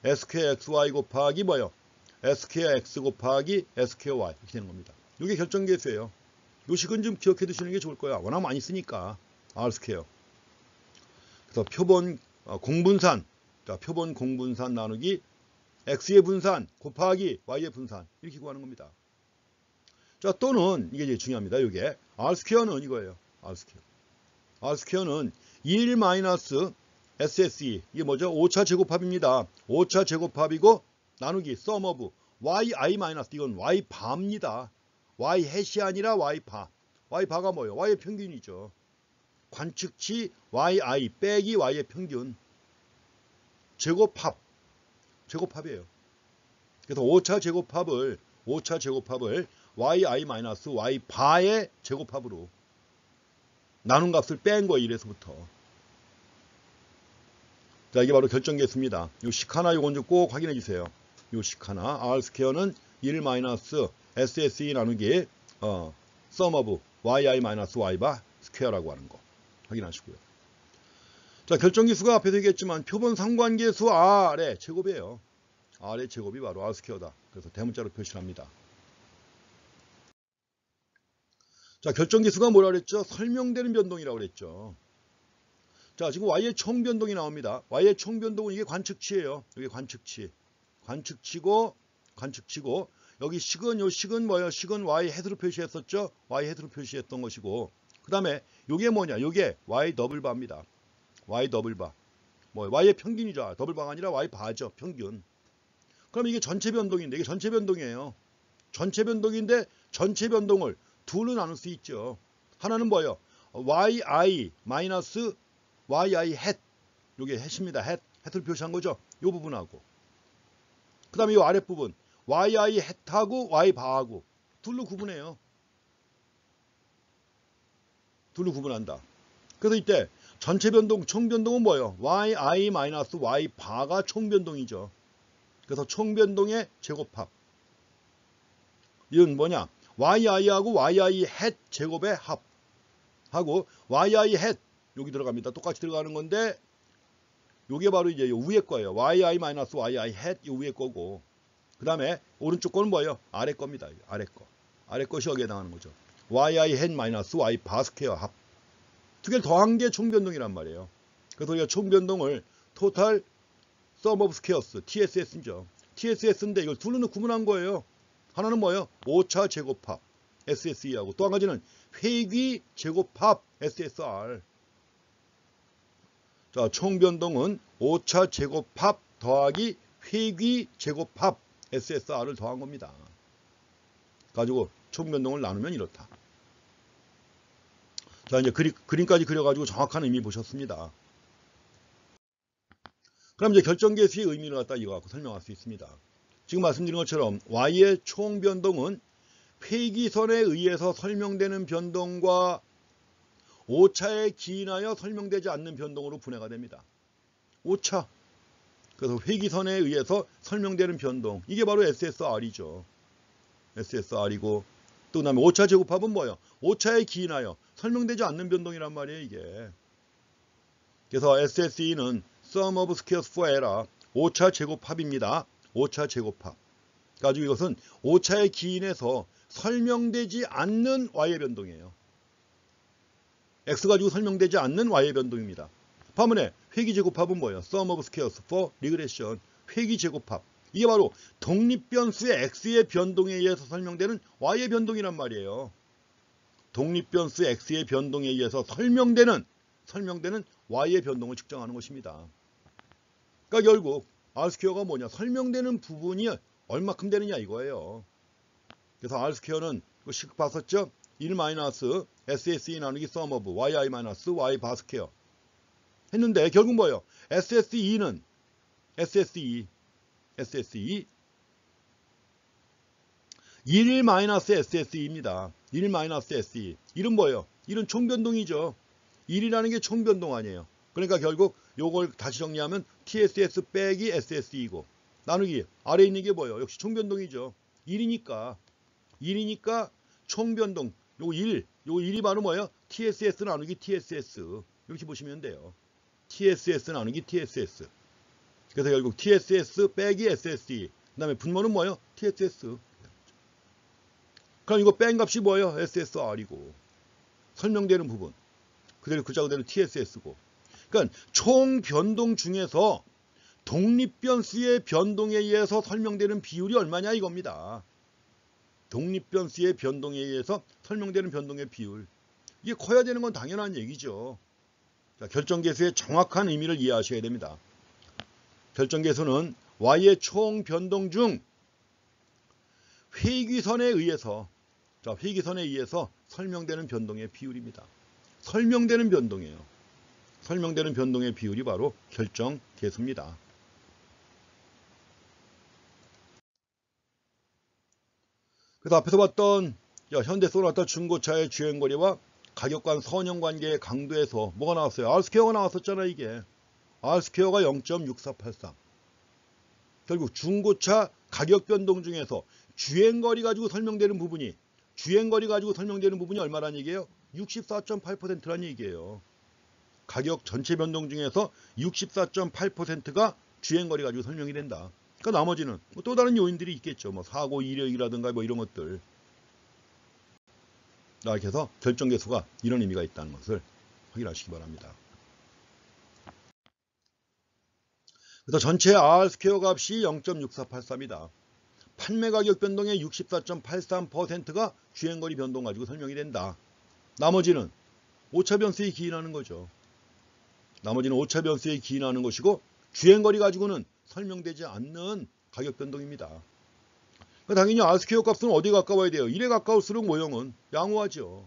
A: S퀘어 XY 곱하기 뭐예요? S퀘어 X 곱하기 S퀘어 Y 이렇게 되는 겁니다. 이게 결정계수예요. 요 식은 좀 기억해 두시는 게 좋을 거야. 워낙 많이 쓰니까 R스퀘어. 그래서 표본 공분산, 자, 표본 공분산 나누기 X의 분산 곱하기 Y의 분산 이렇게 구하는 겁니다. 자, 또는 이게 제일 중요합니다. 이게 R스퀘어는 이거예요. R스퀘어는 1 마이너스 SSE 이게 뭐죠? 5차 제곱합입니다. 5차 제곱합이고 나누기 sum of yi 마이너스 이건 y 바입니다. y 햇이 아니라 y 바. y 바가 뭐예요? y의 평균이죠. 관측치 yi 빼기 y의 평균 제곱합 제곱합이에요. 그래서 5차 제곱합을 yi-y 바의 제곱합으로 나눈 값을 뺀 거예요. 1에서부터. 자, 이게 바로 결정계수입니다. 요 식 하나 요건 좀 꼭 확인해 주세요. 요 식 하나 r 스퀘어는 1 마이너스 SSE 나누기 sum of yi-y 바 스퀘어라고 하는 거 확인하시고요. 자, 결정계수가 앞에서 얘기했지만 표본 상관계수 R의 제곱이에요. R의 제곱이 바로 R 스퀘어다. 그래서 대문자로 표시합니다. 자, 결정계수가 뭐라 그랬죠? 설명되는 변동이라고 그랬죠. 자, 지금 Y의 총변동이 나옵니다. Y의 총변동은 이게 관측치예요. 이게 관측치. 관측치고 여기 식은 요 식은 뭐예요? 식은 Y 헤드로 표시했었죠? Y 헤드로 표시했던 것이고 그 다음에 요게 뭐냐? 요게 Y 더블바입니다. Y 더블바. 뭐 Y의 평균이죠. 더블바가 아니라 Y 바죠. 평균. 그럼 이게 전체 변동인데 이게 전체 변동이에요. 전체 변동인데 전체 변동을 둘로 나눌 수 있죠. 하나는 뭐예요? yi 마이너스 yi 햇. 요게 햇입니다. 햇을 표시한 거죠. 요 부분하고. 그 다음에 요 아랫부분 yi 햇하고 y 바하고 둘로 구분해요. 둘로 구분한다. 그래서 이때 전체 변동, 총 변동은 뭐예요? yi 마이너스 y 바가 총 변동이죠. 그래서 총 변동의 제곱합. 이건 뭐냐? yi하고 yi 햇 제곱의 합. 하고 yi 햇 여기 들어갑니다. 똑같이 들어가는 건데 요게 바로 이제 요 위에 거예요. yi 마이너스 yi 햇 요 위에 거고 그 다음에 오른쪽 거는 뭐예요? 아래 겁니다. 아래 거. 아래 것이 여기에 나가는 거죠. yi 햇 마이너스 y 바 스퀘어 합. 두 개를 더한 게 총변동이란 말이에요. 그래서 우리가 총변동을 토탈 sum of squares TSS죠. TSS인데 이걸 둘로 구분한 거예요. 하나는 뭐예요? 5차 제곱합 SSE하고 또 한 가지는 회귀 제곱합 SSR. 자, 총변동은 5차 제곱합 더하기 회귀 제곱합 SSR을 더한 겁니다. 가지고 총변동을 나누면 이렇다. 자, 이제 그림까지 그려가지고 정확한 의미 보셨습니다. 그럼 이제 결정계수의 의미를 갖다 이거 갖고 설명할 수 있습니다. 지금 말씀드린 것처럼 Y의 총변동은 회귀선에 의해서 설명되는 변동과 오차에 기인하여 설명되지 않는 변동으로 분해가 됩니다. 오차. 그래서 회귀선에 의해서 설명되는 변동. 이게 바로 SSR이죠. SSR이고 또 그다음에 오차 제곱합은 뭐예요? 오차에 기인하여 설명되지 않는 변동이란 말이에요, 이게. 그래서 SSE는 sum of squares for error. 오차 제곱합입니다. 오차 제곱합. 가지고 이것은 오차에 기인해서 설명되지 않는 Y의 변동이에요. X 가지고 설명되지 않는 Y의 변동입니다. 반면에 회귀제곱합은 뭐예요? sum of squares for regression. 회귀제곱합. 이게 바로 독립변수의 X의 변동에 의해서 설명되는 Y의 변동이란 말이에요. 독립변수의 X의 변동에 의해서 설명되는 Y의 변동을 측정하는 것입니다. 그러니까 결국 R스퀘어가 뭐냐? 설명되는 부분이 얼마큼 되느냐 이거예요. 그래서 R스퀘어는 식 봤었죠? 1 마이너스 SSE 나누기 sum of yi 마이너스 y 바 스퀘어 했는데 결국 뭐예요? SSE는 SSE 1 마이너스 SSE입니다. 1 마이너스 SE. 1은 뭐예요? 1은 총변동이죠. 1이라는 게 총변동 아니에요. 그러니까 결국 요걸 다시 정리하면 TSS 빼기 SSE이고 나누기 아래에 있는 게 뭐예요? 역시 총변동이죠. 1이니까 총변동 요 1이 바로 뭐예요? TSS 나누기 TSS 이렇게 보시면 돼요. TSS 나누기 TSS. 그래서 결국 TSS 빼기 SSE. 그 다음에 분모는 뭐예요? TSS. 그럼 이거 뺀 값이 뭐예요? SSR이고. 설명되는 부분. 그대로 글자 그대로 TSS고. 그러니까 총 변동 중에서 독립변수의 변동에 의해서 설명되는 비율이 얼마냐 이겁니다. 독립변수의 변동에 의해서 설명되는 변동의 비율. 이게 커야 되는 건 당연한 얘기죠. 자, 결정계수의 정확한 의미를 이해하셔야 됩니다. 결정계수는 Y의 총 변동 중 회귀선에 의해서 설명되는 변동의 비율입니다. 설명되는 변동이에요. 설명되는 변동의 비율이 바로 결정계수입니다. 그래서 앞에서 봤던 현대 소나타 중고차의 주행거리와 가격 간 선형관계의 강도에서 뭐가 나왔어요? R스퀘어가 나왔었잖아. 이게 R스퀘어가 0.6483. 결국 중고차 가격 변동 중에서 주행거리 가지고 설명되는 부분이 얼마란 얘기예요? 64.8%란 얘기예요. 가격 전체 변동 중에서 64.8%가 주행거리 가지고 설명이 된다. 그러니까 나머지는 또 다른 요인들이 있겠죠. 뭐 사고 이력이라든가 뭐 이런 것들. 이렇게 해서 결정계수가 이런 의미가 있다는 것을 확인하시기 바랍니다. 그래서 전체 R스퀘어 값이 0.6483이다. 판매 가격 변동의 64.83%가 주행거리 변동 가지고 설명이 된다. 나머지는 오차 변수에 기인하는 거죠. 나머지는 오차 변수에 기인하는 것이고 주행거리 가지고는 설명되지 않는 가격 변동입니다. 당연히 R스퀘어 값은 어디에 가까워야 돼요? 1에 가까울수록 모형은 양호하죠.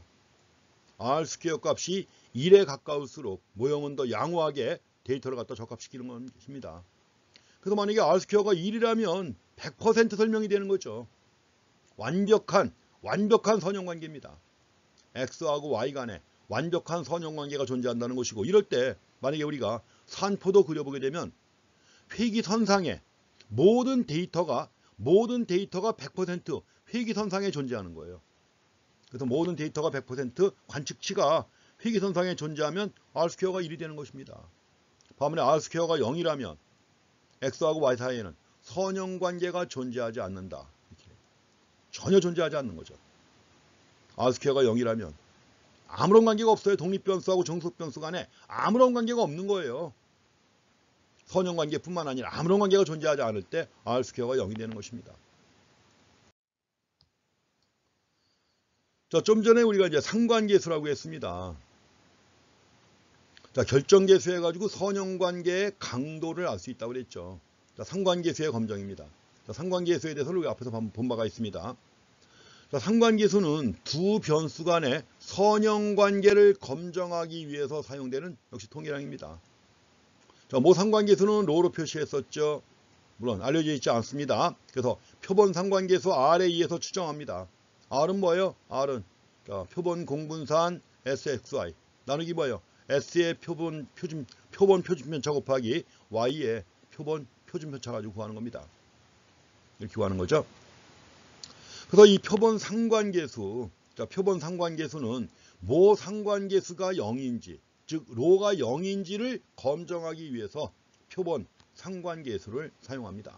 A: R스퀘어 값이 1에 가까울수록 모형은 더 양호하게 데이터를 갖다 적합시키는 것입니다. 그래서 만약에 R스퀘어가 1이라면 100% 설명이 되는 거죠. 완벽한 선형관계입니다. X하고 Y 간에 완벽한 선형관계가 존재한다는 것이고, 이럴 때 만약에 우리가 산포도 그려보게 되면 회기선상에 모든 데이터가 100% 회기선상에 존재하는 거예요. 그래서 모든 데이터가 100% 관측치가 회기선상에 존재하면 R스퀘어가 1이 되는 것입니다. 반면에 R스퀘어가 0이라면 X하고 Y 사이에는 선형관계가 존재하지 않는다. 전혀 존재하지 않는 거죠. R스퀘어가 0이라면 아무런 관계가 없어요. 독립변수하고 종속변수 간에 아무런 관계가 없는 거예요. 선형관계뿐만 아니라 아무런 관계가 존재하지 않을 때 R스퀘어가 0이 되는 것입니다. 자, 좀 전에 우리가 이제 상관계수라고 했습니다. 자, 결정계수 해가지고 선형관계의 강도를 알 수 있다고 그랬죠. 자, 상관계수의 검정입니다. 자, 상관계수에 대해서 우리 앞에서 본 바가 있습니다. 자, 상관계수는 두 변수 간의 선형관계를 검정하기 위해서 사용되는 역시 통계량입니다. 자, 상관계수는 로로 표시했었죠. 물론 알려져 있지 않습니다. 그래서 표본 상관계수 R에 의해서 추정합니다. R은 뭐예요? R은 표본 공분산 SXY 나누기 뭐예요? S의 표본 표준편차 곱하기 Y의 표본 표준편차 가지고 구하는 겁니다. 이렇게 구하는 거죠. 그래서 이 표본 상관계수, 표본 상관계수는 모 상관계수가 0인지, 즉 로가 0인지를 검정하기 위해서 표본 상관계수를 사용합니다.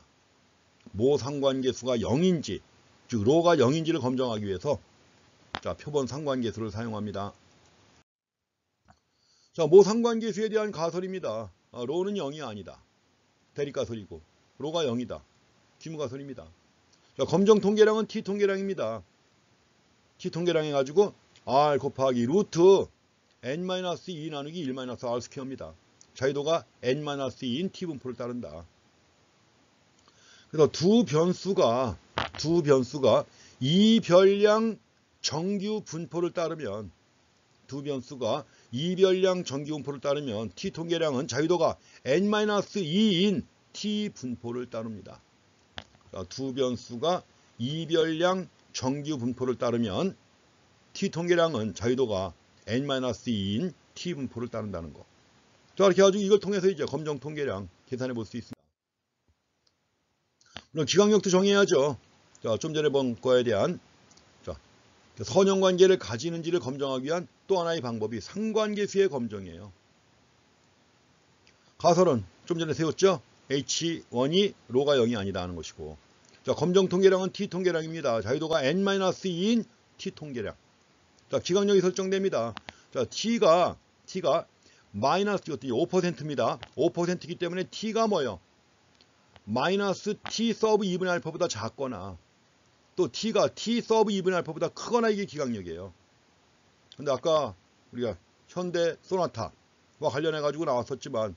A: 모 상관계수가 0인지, 즉 로가 0인지를 검정하기 위해서 표본 상관계수를 사용합니다. 자, 모 상관계수에 대한 가설입니다. 로는 0이 아니다. 대립가설이고 로가 0이다. 귀무가설입니다. 자, 검정 통계량은 T 통계량입니다. T 통계량 해가지고 R 곱하기 루트 N-2 나누기 1-R 스퀘어입니다. 자유도가 N-2인 T분포를 따른다. 그래서 두 변수가 이별량 정규 분포를 따르면 T 통계량은 자유도가 N-2인 T 분포를 따릅니다. 자, 두 변수가 이별량 정규 분포를 따르면 T 통계량은 자유도가 N-2인 T 분포를 따른다는 거. 자, 이렇게 해가지고 이걸 통해서 이제 검정 통계량 계산해 볼 수 있습니다. 물론 기강력도 정해야죠. 자, 좀 전에 본 거에 대한 선형관계를 가지는지를 검정하기 위한 또 하나의 방법이 상관계수의 검정이에요. 가설은 좀 전에 세웠죠. H1이 로가 0이 아니다 하는 것이고, 자, 검정 통계량은 T 통계량입니다. 자유도가 N-2인 T 통계량. 자, 기강력이 설정됩니다. 자, T가 마이너스 5%입니다. 5%이기 때문에 T가 뭐예요? 마이너스 T 서브 2분의 알파보다 작거나 또 T가 T 서브 2분의 알파보다 크거나 이게 기강력이에요. 근데 아까 우리가 현대 소나타와 관련해 가지고 나왔었지만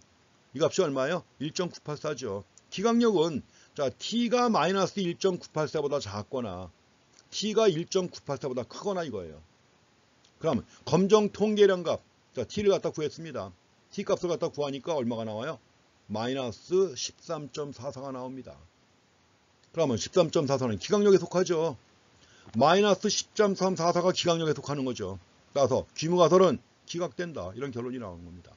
A: 이 값이 얼마예요? 1.984죠. 기강력은 자, T가 마이너스 1.984보다 작거나 T가 1.984보다 크거나 이거예요. 그럼 검정 통계량 값, 자, T를 갖다 구했습니다. T 값을 갖다 구하니까 얼마가 나와요? 마이너스 13.44가 나옵니다. 그러면 13.44는 기강력에 속하죠. 마이너스 10.344가 기각력에 속하는 거죠. 따라서 귀무가설은 기각된다. 이런 결론이 나오는 겁니다.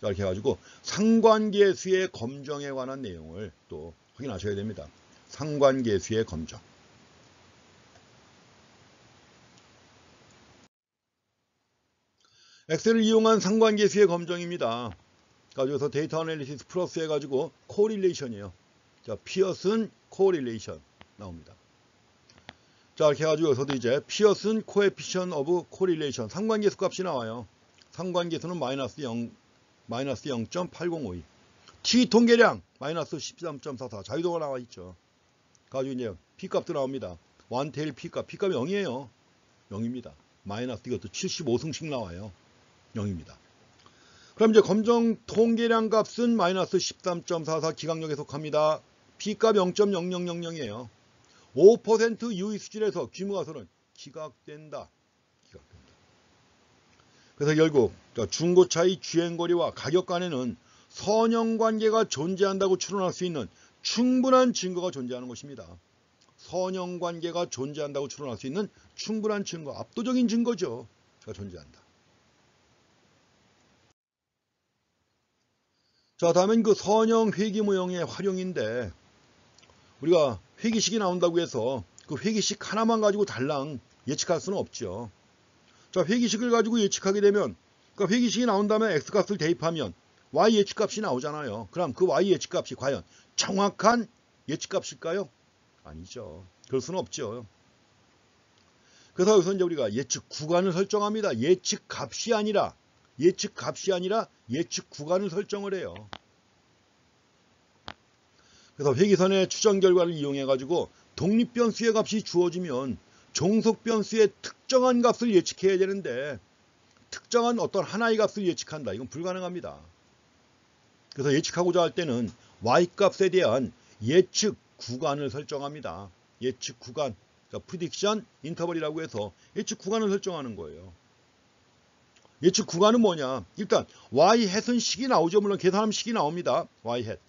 A: 자, 이렇게 해가지고 상관계수의 검정에 관한 내용을 또 확인하셔야 됩니다. 상관계수의 검정. 엑셀을 이용한 상관계수의 검정입니다. 가지고서 데이터 애널리시스 플러스 해가지고 코릴레이션이에요. 자, 피어슨 코릴레이션 나옵니다. 자, 이렇게 해가지고 여기서도 이제 피어슨 코에피션 오브 코릴레이션 상관계수 값이 나와요. 상관계수는 마이너스 0.8052. T 통계량 마이너스 13.44. 자유도가 나와 있죠. 가지고 이제 P 값도 나옵니다. 원테일 P 값이 0이에요. 0입니다. 마이너스 이것도 75승씩 나와요. 0입니다. 그럼 이제 검정 통계량 값은 마이너스 13.44 기각력에 속합니다. P 값 0.0000이에요. 5% 유의 수준에서 귀무가설은 기각된다. 그래서 결국 중고차의 주행거리와 가격 간에는 선형관계가 존재한다고 추론할 수 있는 충분한 증거가 존재하는 것입니다. 선형관계가 존재한다고 추론할 수 있는 충분한 증거, 압도적인 증거죠. 가 존재한다. 자, 다음엔 그 선형 회기 모형의 활용인데, 우리가 회기식이 나온다고 해서 그 회기식 하나만 가지고 달랑 예측할 수는 없죠. 자, 회기식을 가지고 예측하게 되면, 그러니까 회기식이 나온 다음에 x값을 대입하면 y 예측값이 나오잖아요. 그럼 그 y 예측값이 과연 정확한 예측값일까요? 아니죠. 그럴 수는 없죠. 그래서 여기서 이제 우리가 예측 구간을 설정합니다. 예측 값이 아니라 예측 구간을 설정을 해요. 그래서 회기선의 추정 결과를 이용해 가지고 독립변수의 값이 주어지면 종속변수의 특정한 값을 예측해야 되는데 특정한 어떤 하나의 값을 예측한다. 이건 불가능합니다. 그래서 예측하고자 할 때는 y값에 대한 예측 구간을 설정합니다. 예측 구간, 그러니까 프리딕션 인터벌이라고 해서 예측 구간을 설정하는 거예요. 예측 구간은 뭐냐? 일단 y-햇은 식이 나오죠. 물론 계산하면 식이 나옵니다. y-햇.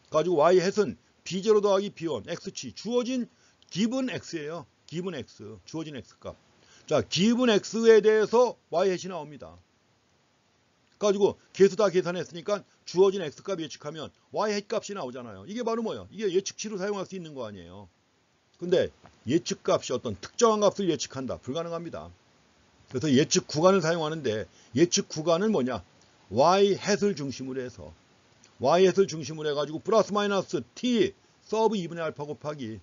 A: 가지고 y-햇은 b0 더하기 b1 x치 주어진 기분 x예요. 기분 x, 주어진 x값. 자, 기분 x에 대해서 y-햇이 나옵니다. 가지고 계수 다 계산했으니까 주어진 x값 예측하면 y-햇 값이 나오잖아요. 이게 바로 뭐예요? 이게 예측치로 사용할 수 있는 거 아니에요. 근데 예측값이 어떤 특정한 값을 예측한다. 불가능합니다. 그래서 예측 구간을 사용하는데 예측 구간은 뭐냐? y-햇을 중심으로 해서 y-햇을 중심으로 해가지고 플러스 마이너스 t 서브 2분의 알파 곱하기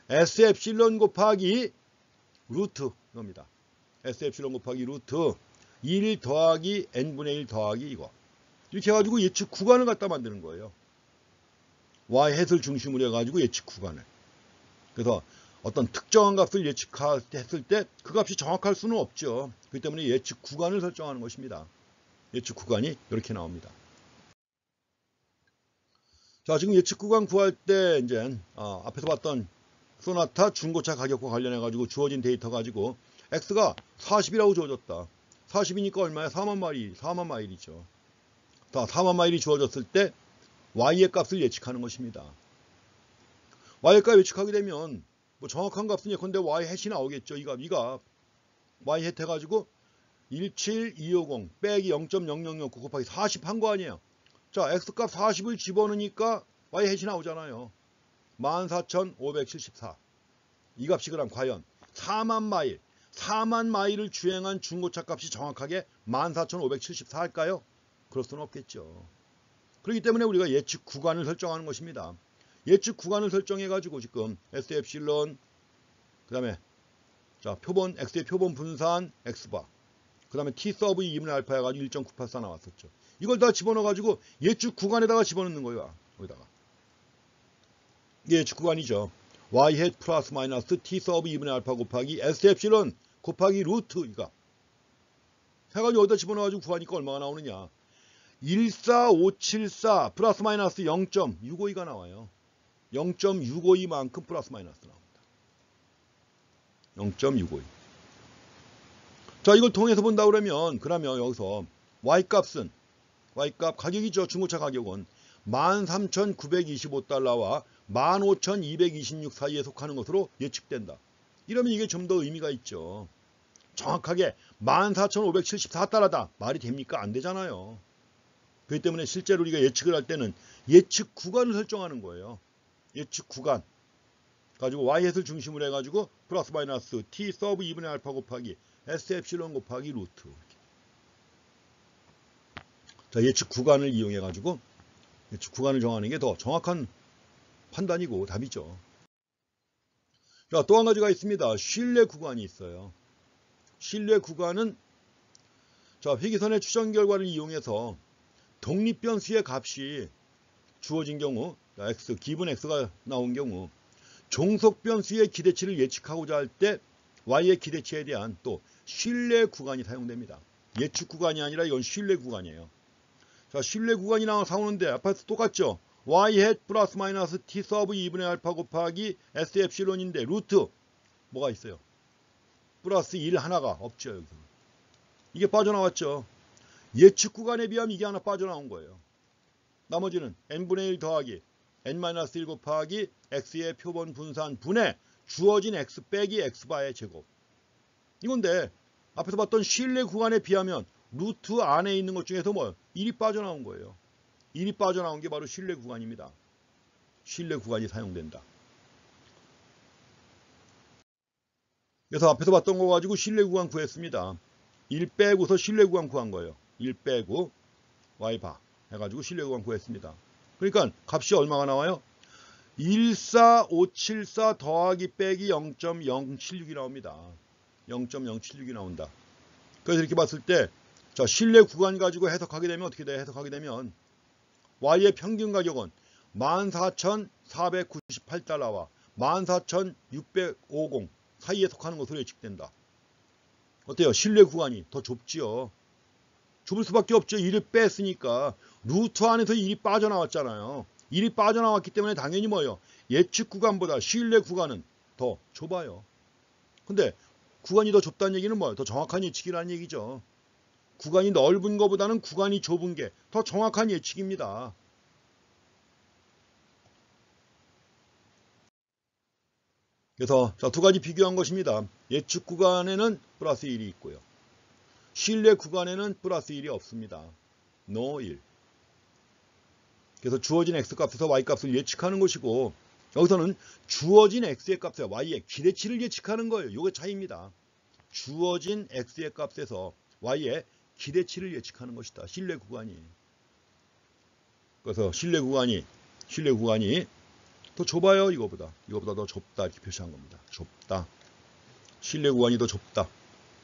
A: s 엡실론 곱하기 루트 이겁니다. s 엡실론 곱하기 루트 1 더하기 n분의 1 더하기 이거. 이렇게 해가지고 예측 구간을 갖다 만드는 거예요. y-햇을 중심으로 해가지고 예측 구간을. 그래서 어떤 특정한 값을 예측했을 때 그 값이 정확할 수는 없죠. 그렇기 때문에 예측 구간을 설정하는 것입니다. 예측 구간이 이렇게 나옵니다. 자, 지금 예측 구간 구할 때 이제 앞에서 봤던 소나타 중고차 가격과 관련해 가지고 주어진 데이터 가지고 x가 40이라고 주어졌다. 40이니까 얼마야? 4만 마일이죠. 자, 4만 마일이 주어졌을 때 y의 값을 예측하는 것입니다. y의 값 예측하게 되면 뭐 정확한 값은 예컨대 y-햇이 나오겠죠. 이 값 y-햇 해가지고 17250 빼기 0.0009 곱하기 40 한 거 아니에요. 자, x값 40을 집어넣으니까 y-햇이 나오잖아요. 14,574. 이 값이 그럼 과연 4만 마일을 주행한 중고차 값이 정확하게 14,574 할까요? 그럴 수는 없겠죠. 그렇기 때문에 우리가 예측 구간을 설정하는 것입니다. 예측 구간을 설정해 가지고 지금 S 엡실론 그다음에 자, 표본 x의 표본 분산 x바 그다음에 t 서브 2분의 알파 해 가지고 1.984 나왔었죠. 이걸 다 집어넣어 가지고 예측 구간에다가 집어넣는 거예요. 여기다가. 이게 예측 구간이죠. y-햇 플러스 마이너스 t 서브 2분의 알파 곱하기 s 엡실론 곱하기 루트 이거 해 가지고 여기다 집어넣어 가지고 구하니까 얼마가 나오느냐? 14574 플러스 마이너스 0.652가 나와요. 0.652만큼 플러스 마이너스 나옵니다. 0.652. 자, 이걸 통해서 본다 그러면 여기서 y값은 y값 가격이죠. 중고차 가격은 13,925달러와 15,226 사이에 속하는 것으로 예측된다. 이러면 이게 좀 더 의미가 있죠. 정확하게 14,574달러다. 말이 됩니까? 안 되잖아요. 그렇기 때문에 실제로 우리가 예측을 할 때는 예측 구간을 설정하는 거예요. 예측 구간. 가지고 y햇을 중심으로 해가지고 플러스 마이너스 t 서브 2분의 알파 곱하기 s 엡실론 곱하기 루트. 자, 예측 구간을 이용해가지고 예측 구간을 정하는 게 더 정확한 판단이고 답이죠. 자, 또 한 가지가 있습니다. 신뢰 구간이 있어요. 신뢰 구간은 자, 회기선의 추정 결과를 이용해서 독립변수의 값이 주어진 경우, x, 기분 x가 나온 경우 종속변수의 기대치를 예측하고자 할 때 y의 기대치에 대한 또 신뢰 구간이 사용됩니다. 예측 구간이 아니라 이건 신뢰 구간이에요. 자, 신뢰 구간이 나오는데 앞에서 똑같죠. y햇 플러스 마이너스 t 서브 2분의 알파 곱하기 s 엡실론인데 루트 뭐가 있어요? 플러스 1 하나가 없죠. 여기서. 이게 빠져나왔죠. 예측 구간에 비하면 이게 하나 빠져나온 거예요. 나머지는 n분의 1 더하기 n-1 곱하기 x의 표본 분산 분의 주어진 x 빼기 x바의 제곱. 이건데 앞에서 봤던 신뢰 구간에 비하면 루트 안에 있는 것 중에서 뭐 1이 빠져나온 거예요. 1이 빠져나온 게 바로 신뢰 구간입니다. 신뢰 구간이 사용된다. 그래서 앞에서 봤던 거 가지고 신뢰 구간 구했습니다. 1 빼고서 신뢰 구간 구한 거예요. 1 빼고 y바 해가지고 신뢰 구간 구했습니다. 그러니까 값이 얼마가 나와요? 14574 더하기 빼기 0.076이 나옵니다. 0.076이 나온다. 그래서 이렇게 봤을 때 자, 신뢰 구간 가지고 해석하게 되면 어떻게 돼? 해석하게 되면 y의 평균 가격은 14,498달러와 14,650 사이에 속하는 것으로 예측된다. 어때요? 신뢰 구간이 더 좁지요. 좁을 수밖에 없죠. 1을 뺐으니까 루트 안에서 1이 빠져나왔잖아요. 1이 빠져나왔기 때문에 당연히 뭐예요? 예측 구간보다 신뢰 구간은 더 좁아요. 근데 구간이 더 좁다는 얘기는 뭐예요? 더 정확한 예측이라는 얘기죠. 구간이 넓은 것보다는 구간이 좁은 게 더 정확한 예측입니다. 그래서 자, 두 가지 비교한 것입니다. 예측 구간에는 플러스 1이 있고요. 신뢰 구간에는 플러스 1이 없습니다. no 1. 그래서 주어진 x값에서 y값을 예측하는 것이고 여기서는 주어진 x의 값에 y의 기대치를 예측하는 거예요. 이게 차이입니다. 주어진 x의 값에서 y의 기대치를 예측하는 것이다. 신뢰 구간이. 그래서 신뢰 구간이 더 좁아요. 이거보다 더 좁다 이렇게 표시한 겁니다. 좁다. 신뢰 구간이 더 좁다.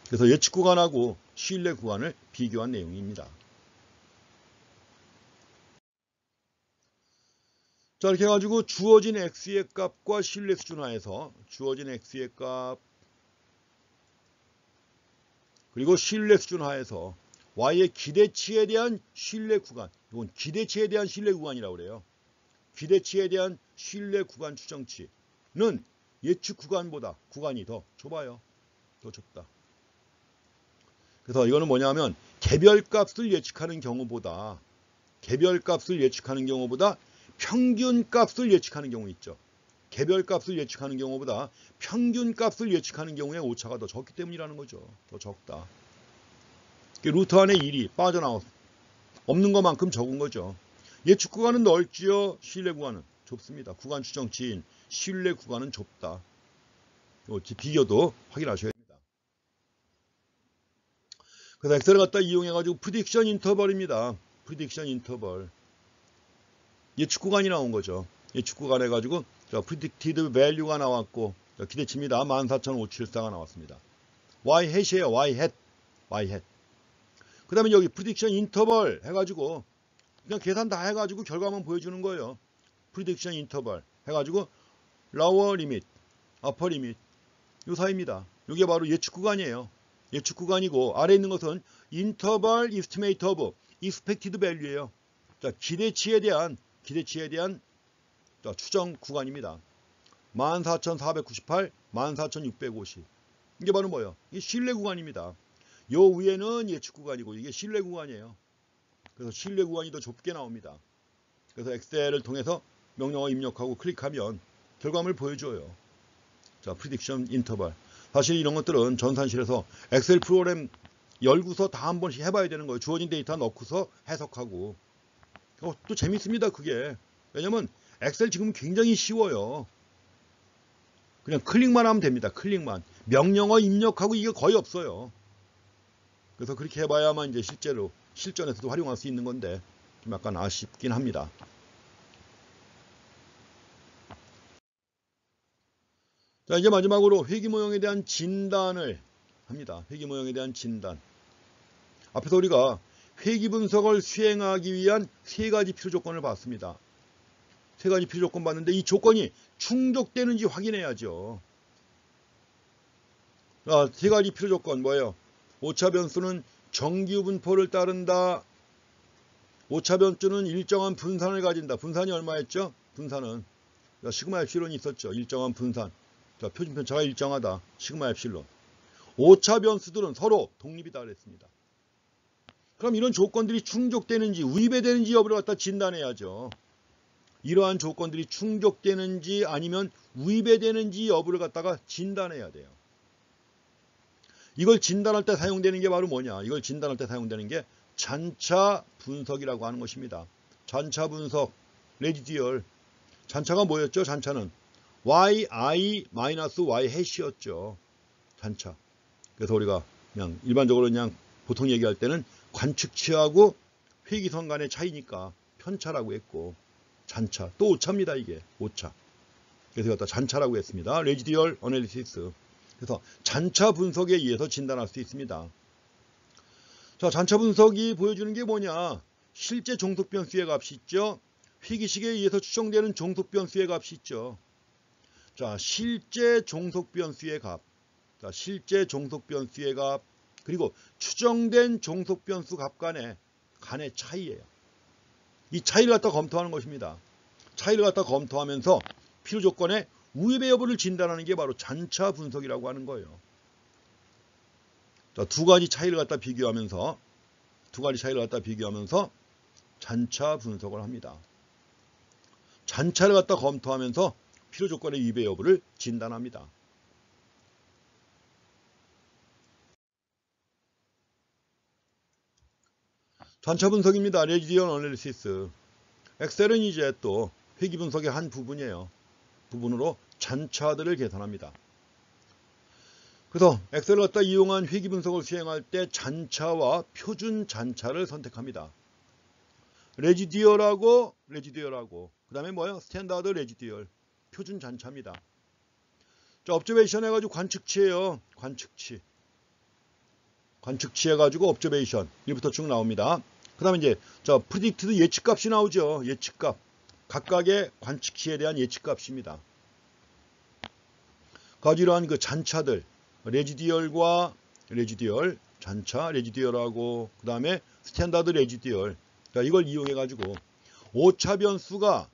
A: 그래서 예측 구간하고 신뢰 구간을 비교한 내용입니다. 자, 이렇게 해가지고 주어진 x의 값과 신뢰 수준 하에서 주어진 x의 값 그리고 신뢰 수준 하에서 y의 기대치에 대한 신뢰 구간, 이건 기대치에 대한 신뢰 구간이라고 그래요. 기대치에 대한 신뢰 구간 추정치는 예측 구간보다 구간이 더 좁아요. 더 좁다. 그래서 이거는 뭐냐면 개별값을 예측하는 경우보다 평균값을 예측하는 경우 있죠. 개별값을 예측하는 경우보다 평균값을 예측하는 경우에 오차가 더 적기 때문이라는 거죠. 더 적다. 루트 안에 1이 빠져나왔 없는 것만큼 적은 거죠. 예측 구간은 넓지요. 신뢰 구간은 좁습니다. 구간 추정치인 신뢰 구간은 좁다. 비교도 확인하셔야 됩니다. 그래서 엑셀을 갖다 이용해가지고 프리딕션 인터벌입니다. 프리딕션 인터벌. 예측 구간이 나온 거죠. 예측 구간 해가지고 predicted value가 나왔고 기대치입니다. 14,574가 나왔습니다. y햇이에요. y햇. 그 다음에 여기 prediction interval 해가지고 그냥 계산 다 해가지고 결과만 보여주는 거예요. prediction interval 해가지고 lower limit, upper limit 요 사이입니다. 이게 바로 예측 구간이에요. 예측 구간이고 아래에 있는 것은 interval estimate of expected value예요. 자, 기대치에 대한 추정 구간입니다. 14,498, 14,650 이게 바로 뭐예요? 이게 신뢰 구간입니다. 요 위에는 예측 구간이고 이게 신뢰 구간이에요. 그래서 신뢰 구간이 더 좁게 나옵니다. 그래서 엑셀을 통해서 명령어 입력하고 클릭하면 결과물을 보여줘요. 자, 프리딕션 인터벌. 사실 이런 것들은 전산실에서 엑셀 프로그램 열고서 다 한 번씩 해봐야 되는 거예요. 주어진 데이터 넣고서 해석하고. 또 재밌습니다, 그게. 왜냐면 엑셀 지금 굉장히 쉬워요. 그냥 클릭만 하면 됩니다. 클릭만. 명령어 입력하고 이게 거의 없어요. 그래서 그렇게 해봐야만 이제 실제로 실전에서도 활용할 수 있는 건데 좀 약간 아쉽긴 합니다. 자, 이제 마지막으로 회귀 모형에 대한 진단을 합니다. 회귀 모형에 대한 진단. 앞에서 우리가 회귀 분석을 수행하기 위한 세 가지 필요 조건을 봤습니다. 세 가지 필요 조건 봤는데 이 조건이 충족되는지 확인해야죠. 자, 세 가지 필요 조건 뭐예요? 오차 변수는 정규 분포를 따른다. 오차 변수는 일정한 분산을 가진다. 분산이 얼마였죠? 분산은 시그마 엡실론이 있었죠. 일정한 분산. 자, 표준 편차가 일정하다. 시그마 엡실론. 오차 변수들은 서로 독립이다 그랬습니다. 그럼 이런 조건들이 충족되는지 위배되는지 여부를 갖다 진단해야죠. 이러한 조건들이 충족되는지 아니면 위배되는지 여부를 갖다가 진단해야 돼요. 이걸 진단할 때 사용되는 게 바로 뭐냐? 이걸 진단할 때 사용되는 게 잔차 분석이라고 하는 것입니다. 잔차 분석, 레지듀얼. 잔차가 뭐였죠? 잔차는 yi-y 해시였죠. 잔차. 그래서 우리가 그냥 일반적으로 그냥 보통 얘기할 때는 관측치하고 회기선 간의 차이니까 편차라고 했고, 잔차. 또 오차입니다, 이게. 오차. 그래서 갖다 잔차라고 했습니다. 레지듀얼 어널리시스. 그래서 잔차 분석에 의해서 진단할 수 있습니다. 자, 잔차 분석이 보여주는 게 뭐냐? 실제 종속 변수의 값이 있죠. 회기식에 의해서 추정되는 종속 변수의 값이 있죠. 자, 실제 종속 변수의 값. 자, 실제 종속 변수의 값. 그리고 추정된 종속 변수 값 간의 차이예요. 이 차이를 갖다 검토하는 것입니다. 차이를 갖다 검토하면서 필요 조건의 위배 여부를 진단하는 게 바로 잔차 분석이라고 하는 거예요. 자, 두 가지 차이를 갖다 비교하면서 잔차 분석을 합니다. 잔차를 갖다 검토하면서 필요 조건의 위배 여부를 진단합니다. 잔차 분석입니다. 레지듀얼 어널리시스. 엑셀은 이제 또 회귀 분석의 한 부분으로 잔차들을 계산합니다. 그래서 엑셀을 갖다 이용한 회귀 분석을 수행할 때 잔차와 표준 잔차를 선택합니다. 레지듀얼하고 그 다음에 뭐예요? 스탠다드 레지듀얼. 표준 잔차입니다. 자, observation 해가지고 관측치예요. 관측치 해가지고 observation. 이부터 쭉 나옵니다. 그 다음에 이제 predicted 예측값이 나오죠. 예측값. 각각의 관측치에 대한 예측값입니다. 가지고 이러한 그 잔차들, 레지듀얼과 레지듀얼, 잔차, 레지듀얼하고 그 다음에 스탠다드 레지듀얼. 자, 이걸 이용해 가지고 오차 변수가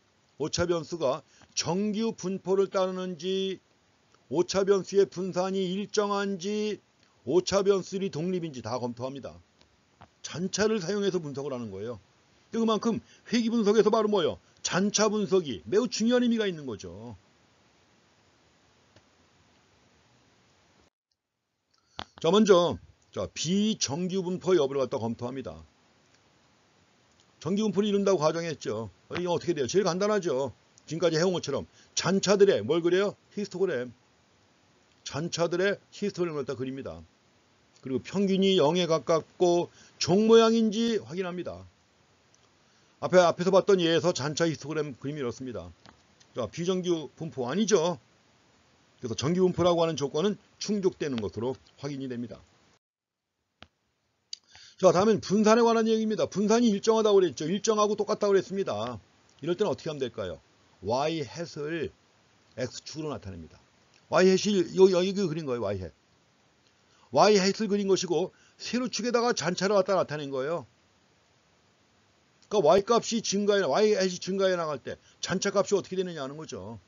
A: 정규 분포를 따르는지, 오차 변수의 분산이 일정한지, 오차 변수들이 독립인지 다 검토합니다. 잔차를 사용해서 분석을 하는 거예요. 그만큼 회귀 분석에서 바로 뭐예요? 잔차 분석이 매우 중요한 의미가 있는 거죠. 자, 먼저 비정규 분포 여부를 갖다 검토합니다. 정규 분포를 이룬다고 가정했죠. 이게 어떻게 돼요? 제일 간단하죠. 지금까지 해온 것처럼 잔차들의 뭘 그래요? 히스토그램. 잔차들의 히스토그램을 갖다 그립니다. 그리고 평균이 0에 가깝고 종 모양인지 확인합니다. 앞에서 봤던 예에서 잔차 히스토그램 그림이 이렇습니다. 자, 비정규 분포 아니죠. 그래서 정규 분포라고 하는 조건은 충족되는 것으로 확인이 됩니다. 자, 다음엔 분산에 관한 얘기입니다. 분산이 일정하다고 그랬죠. 일정하고 똑같다고 그랬습니다. 이럴 때는 어떻게 하면 될까요? y-을 x축으로 나타냅니다. y-이 여기 그린 거예요. y-을 그린 것이고 세로축에다가 잔차를 갖다 나타낸 거예요. 그러니까 y-값이 증가해 나갈 때 잔차 값이 어떻게 되느냐 하는 거죠.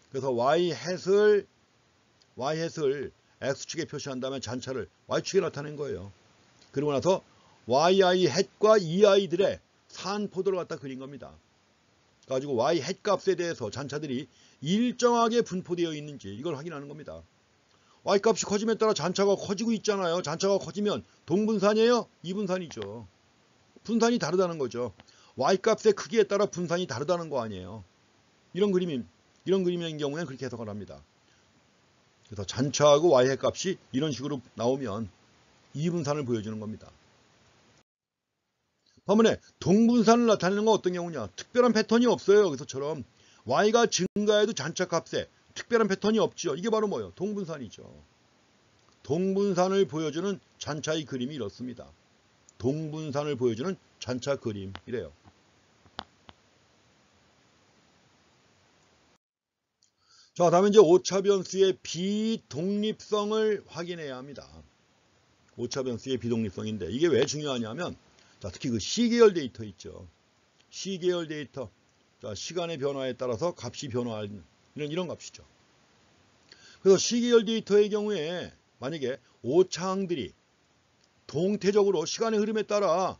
A: 그래서 y-을 x축에 표시한 다음에 잔차를 y축에 나타낸 거예요. 그리고 나서 yi-과 ei들의 산포도를 갖다 그린 겁니다. 가지고 y 햇 값에 대해서 잔차들이 일정하게 분포되어 있는지 이걸 확인하는 겁니다. y 값이 커짐에 따라 잔차가 커지고 있잖아요. 잔차가 커지면 동분산이에요? 이분산이죠. 분산이 다르다는 거죠. y 값의 크기에 따라 분산이 다르다는 거 아니에요. 이런 그림인 경우에는 그렇게 해석을 합니다. 그래서 잔차하고 y 햇 값이 이런 식으로 나오면 이분산을 보여주는 겁니다. 반면에 동분산을 나타내는 건 어떤 경우냐? 특별한 패턴이 없어요. 여기서처럼 y가 증가해도 잔차 값에 특별한 패턴이 없죠. 이게 바로 뭐예요? 동분산이죠. 동분산을 보여주는 잔차의 그림이 이렇습니다. 동분산을 보여주는 잔차 그림이래요. 자, 다음에 이제 오차 변수의 비독립성을 확인해야 합니다. 오차 변수의 비독립성인데 이게 왜 중요하냐면, 자, 특히 그 시계열 데이터 있죠. 시계열 데이터. 자, 시간의 변화에 따라서 값이 변화하는 이런 값이죠. 그래서 시계열 데이터의 경우에 만약에 오차항들이 동태적으로 시간의 흐름에 따라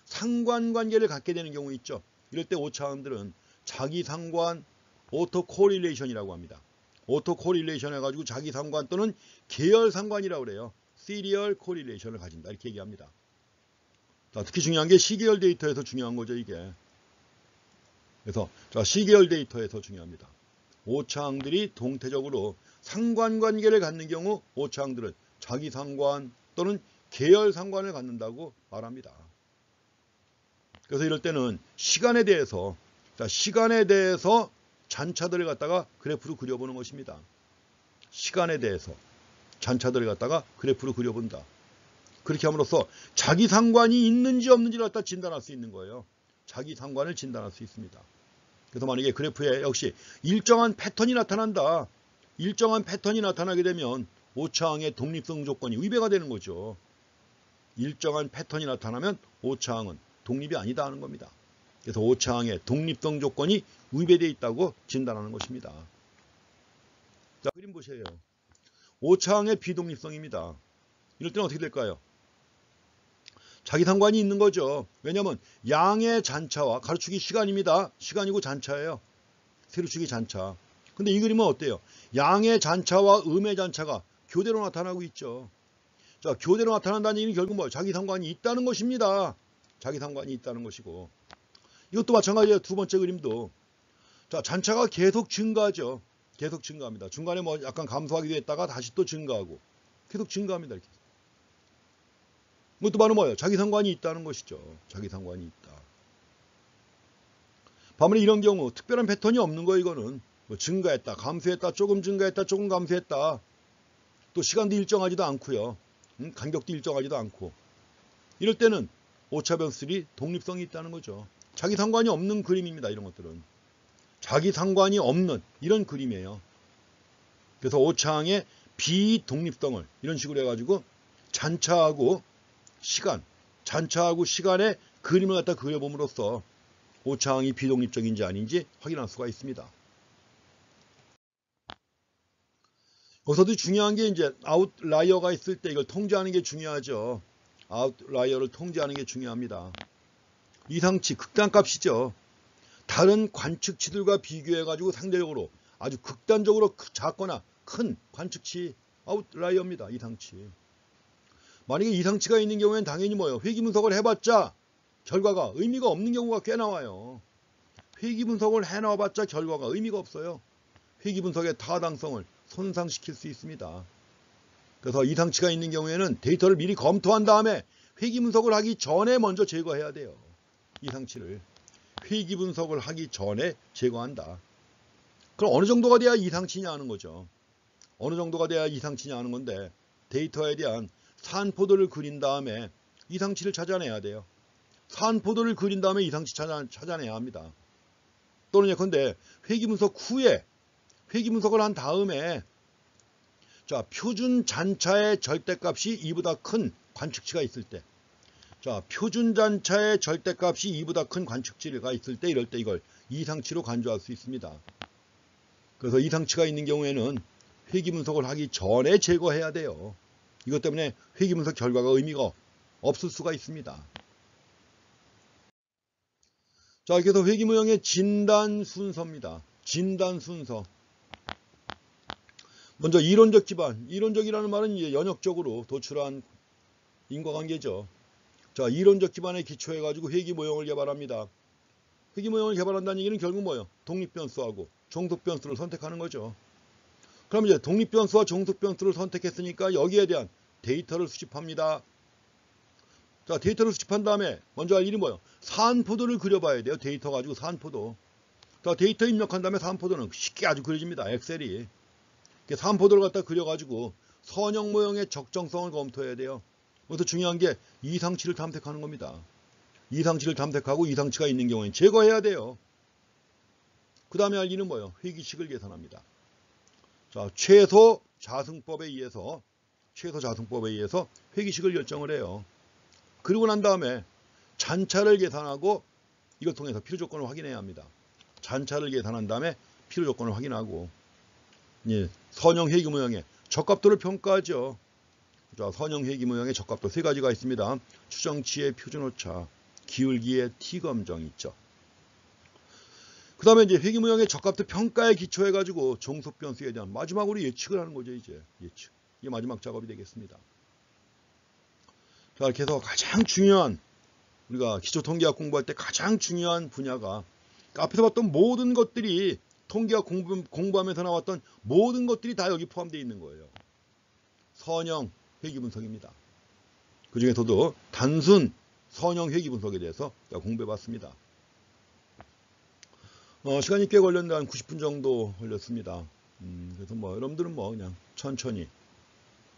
A: 상관관계를 갖게 되는 경우 있죠. 이럴 때 오차항들은 자기상관 오토 코릴레이션이라고 합니다. 오토 코릴레이션 해가지고 자기상관 또는 계열상관이라고 그래요. 시리얼 코릴레이션을 가진다 이렇게 얘기합니다. 자, 특히 중요한 게 시계열 데이터에서 중요한 거죠, 이게. 그래서 자, 시계열 데이터에서 중요합니다. 오차항들이 동태적으로 상관관계를 갖는 경우 오차항들은 자기상관 또는 계열상관을 갖는다고 말합니다. 그래서 이럴 때는 시간에 대해서 잔차들을 갖다가 그래프로 그려보는 것입니다. 시간에 대해서 잔차들을 갖다가 그래프로 그려본다. 그렇게 함으로써 자기상관이 있는지 없는지를 갖다 진단할 수 있는 거예요. 자기상관을 진단할 수 있습니다. 그래서 만약에 그래프에 역시 일정한 패턴이 나타난다. 일정한 패턴이 나타나게 되면 오차항의 독립성 조건이 위배가 되는 거죠. 일정한 패턴이 나타나면 오차항은 독립이 아니다 하는 겁니다. 그래서 오차항의 독립성 조건이 위배되어 있다고 진단하는 것입니다. 자, 그림 보세요. 오차항의 비독립성입니다. 이럴 때는 어떻게 될까요? 자기상관이 있는 거죠. 왜냐하면 양의 잔차와 가로축이 시간입니다. 시간이고 잔차예요. 세로축이 잔차. 근데 이 그림은 어때요? 양의 잔차와 음의 잔차가 교대로 나타나고 있죠. 자, 교대로 나타난다는 얘기는 결국 뭐예요? 자기상관이 있다는 것입니다. 자기상관이 있다는 것이고. 이것도 마찬가지예요. 두 번째 그림도. 자, 잔차가 계속 증가하죠. 계속 증가합니다. 중간에 뭐 약간 감소하기도 했다가 다시 또 증가하고. 계속 증가합니다. 이렇게. 이것도 바로 뭐예요? 자기상관이 있다는 것이죠. 자기상관이 있다. 반면에 이런 경우 특별한 패턴이 없는 거예요. 이거는 뭐 증가했다, 감소했다, 조금 증가했다, 조금 감소했다. 또 시간도 일정하지도 않고요. 간격도 일정하지도 않고. 이럴 때는 오차변수들이 독립성이 있다는 거죠. 자기상관이 없는 그림입니다. 이런 것들은. 자기상관이 없는 이런 그림이에요. 그래서 오차항의 비독립성을 이런 식으로 해가지고 잔차하고 시간의 그림을 갖다 그려봄으로써 오차항이 비독립적인지 아닌지 확인할 수가 있습니다. 여기서도 중요한 게 이제 아웃라이어가 있을 때 이걸 통제하는 게 중요하죠. 아웃라이어를 통제하는 게 중요합니다. 이상치, 극단값이죠. 다른 관측치들과 비교해가지고 상대적으로 아주 극단적으로 작거나 큰 관측치 아웃라이어입니다. 이상치. 만약에 이상치가 있는 경우에는 당연히 뭐예요? 회귀분석을 해봤자 결과가 의미가 없는 경우가 꽤 나와요. 회귀분석을 해놔봤자 결과가 의미가 없어요. 회귀분석의 타당성을 손상시킬 수 있습니다. 그래서 이상치가 있는 경우에는 데이터를 미리 검토한 다음에 회귀분석을 하기 전에 먼저 제거해야 돼요. 이상치를. 회귀분석을 하기 전에 제거한다. 그럼 어느 정도가 돼야 이상치냐 하는 거죠. 어느 정도가 돼야 이상치냐 하는 건데 데이터에 대한 산포도를 그린 다음에 이상치를 찾아내야 돼요. 산포도를 그린 다음에 이상치 찾아내야 합니다. 또는 예컨대 회귀분석 후에 회귀분석을 한 다음에 자, 표준 잔차의 절대값이 2보다 큰 관측치가 있을 때, 자, 표준 잔차의 절대값이 2보다 큰 관측치가 있을 때 이럴 때 이걸 이상치로 간주할 수 있습니다. 그래서 이상치가 있는 경우에는 회귀분석을 하기 전에 제거해야 돼요. 이것 때문에 회귀분석 결과가 의미가 없을 수가 있습니다. 자, 그래서 회귀무형의 진단 순서입니다. 진단 순서. 먼저 이론적 기반. 이론적이라는 말은 이제 연역적으로 도출한 인과관계죠. 자, 이론적 기반에 기초해가지고 회귀모형을 개발합니다. 회귀모형을 개발한다는 얘기는 결국 뭐예요? 독립변수하고 종속변수를 선택하는 거죠. 그럼 이제 독립변수와 종속변수를 선택했으니까 여기에 대한 데이터를 수집합니다. 자, 데이터를 수집한 다음에 먼저 할 일이 뭐예요? 산포도를 그려봐야 돼요. 데이터 가지고 산포도. 자, 데이터 입력한 다음에 산포도는 쉽게 아주 그려집니다. 엑셀이. 산포도를 갖다 그려가지고 선형 모형의 적정성을 검토해야 돼요. 그래서 중요한 게 이상치를 탐색하는 겁니다. 이상치를 탐색하고 이상치가 있는 경우에는 제거해야 돼요. 그 다음에 할 일은 뭐예요? 회귀식을 계산합니다. 자, 최소 자승법에 의해서 회귀식을 결정을 해요. 그리고 난 다음에 잔차를 계산하고 이걸 통해서 필요조건을 확인해야 합니다. 잔차를 계산한 다음에 필요조건을 확인하고 예, 선형 회귀모형의 적합도를 평가하죠. 자, 선형 회귀모형의 적합도 세 가지가 있습니다. 추정치의 표준오차, 기울기의 T검정 있죠. 그 다음에 이제 회귀모형의 적합도 평가에 기초해가지고 종속변수에 대한 마지막으로 예측을 하는 거죠. 이제 예측. 이게 마지막 작업이 되겠습니다. 자, 이렇게 해서 가장 중요한, 우리가 기초통계학 공부할 때 가장 중요한 분야가 앞에서 봤던 모든 것들이 통계학 공부하면서 나왔던 모든 것들이 다 여기 포함되어 있는 거예요. 선형 회귀분석입니다. 그 중에서도 단순 선형 회귀분석에 대해서 공부해봤습니다. 시간이 꽤 걸렸는데 한 90분 정도 걸렸습니다. 그래서 뭐 여러분들은 뭐 그냥 천천히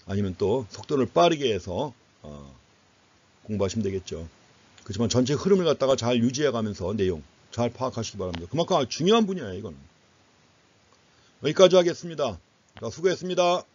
A: 아니면 또 속도를 빠르게 해서 공부하시면 되겠죠. 그렇지만 전체 흐름을 갖다가 잘 유지해가면서 내용 잘 파악하시기 바랍니다. 그만큼 중요한 분야예요, 이거는. 여기까지 하겠습니다. 자, 수고했습니다.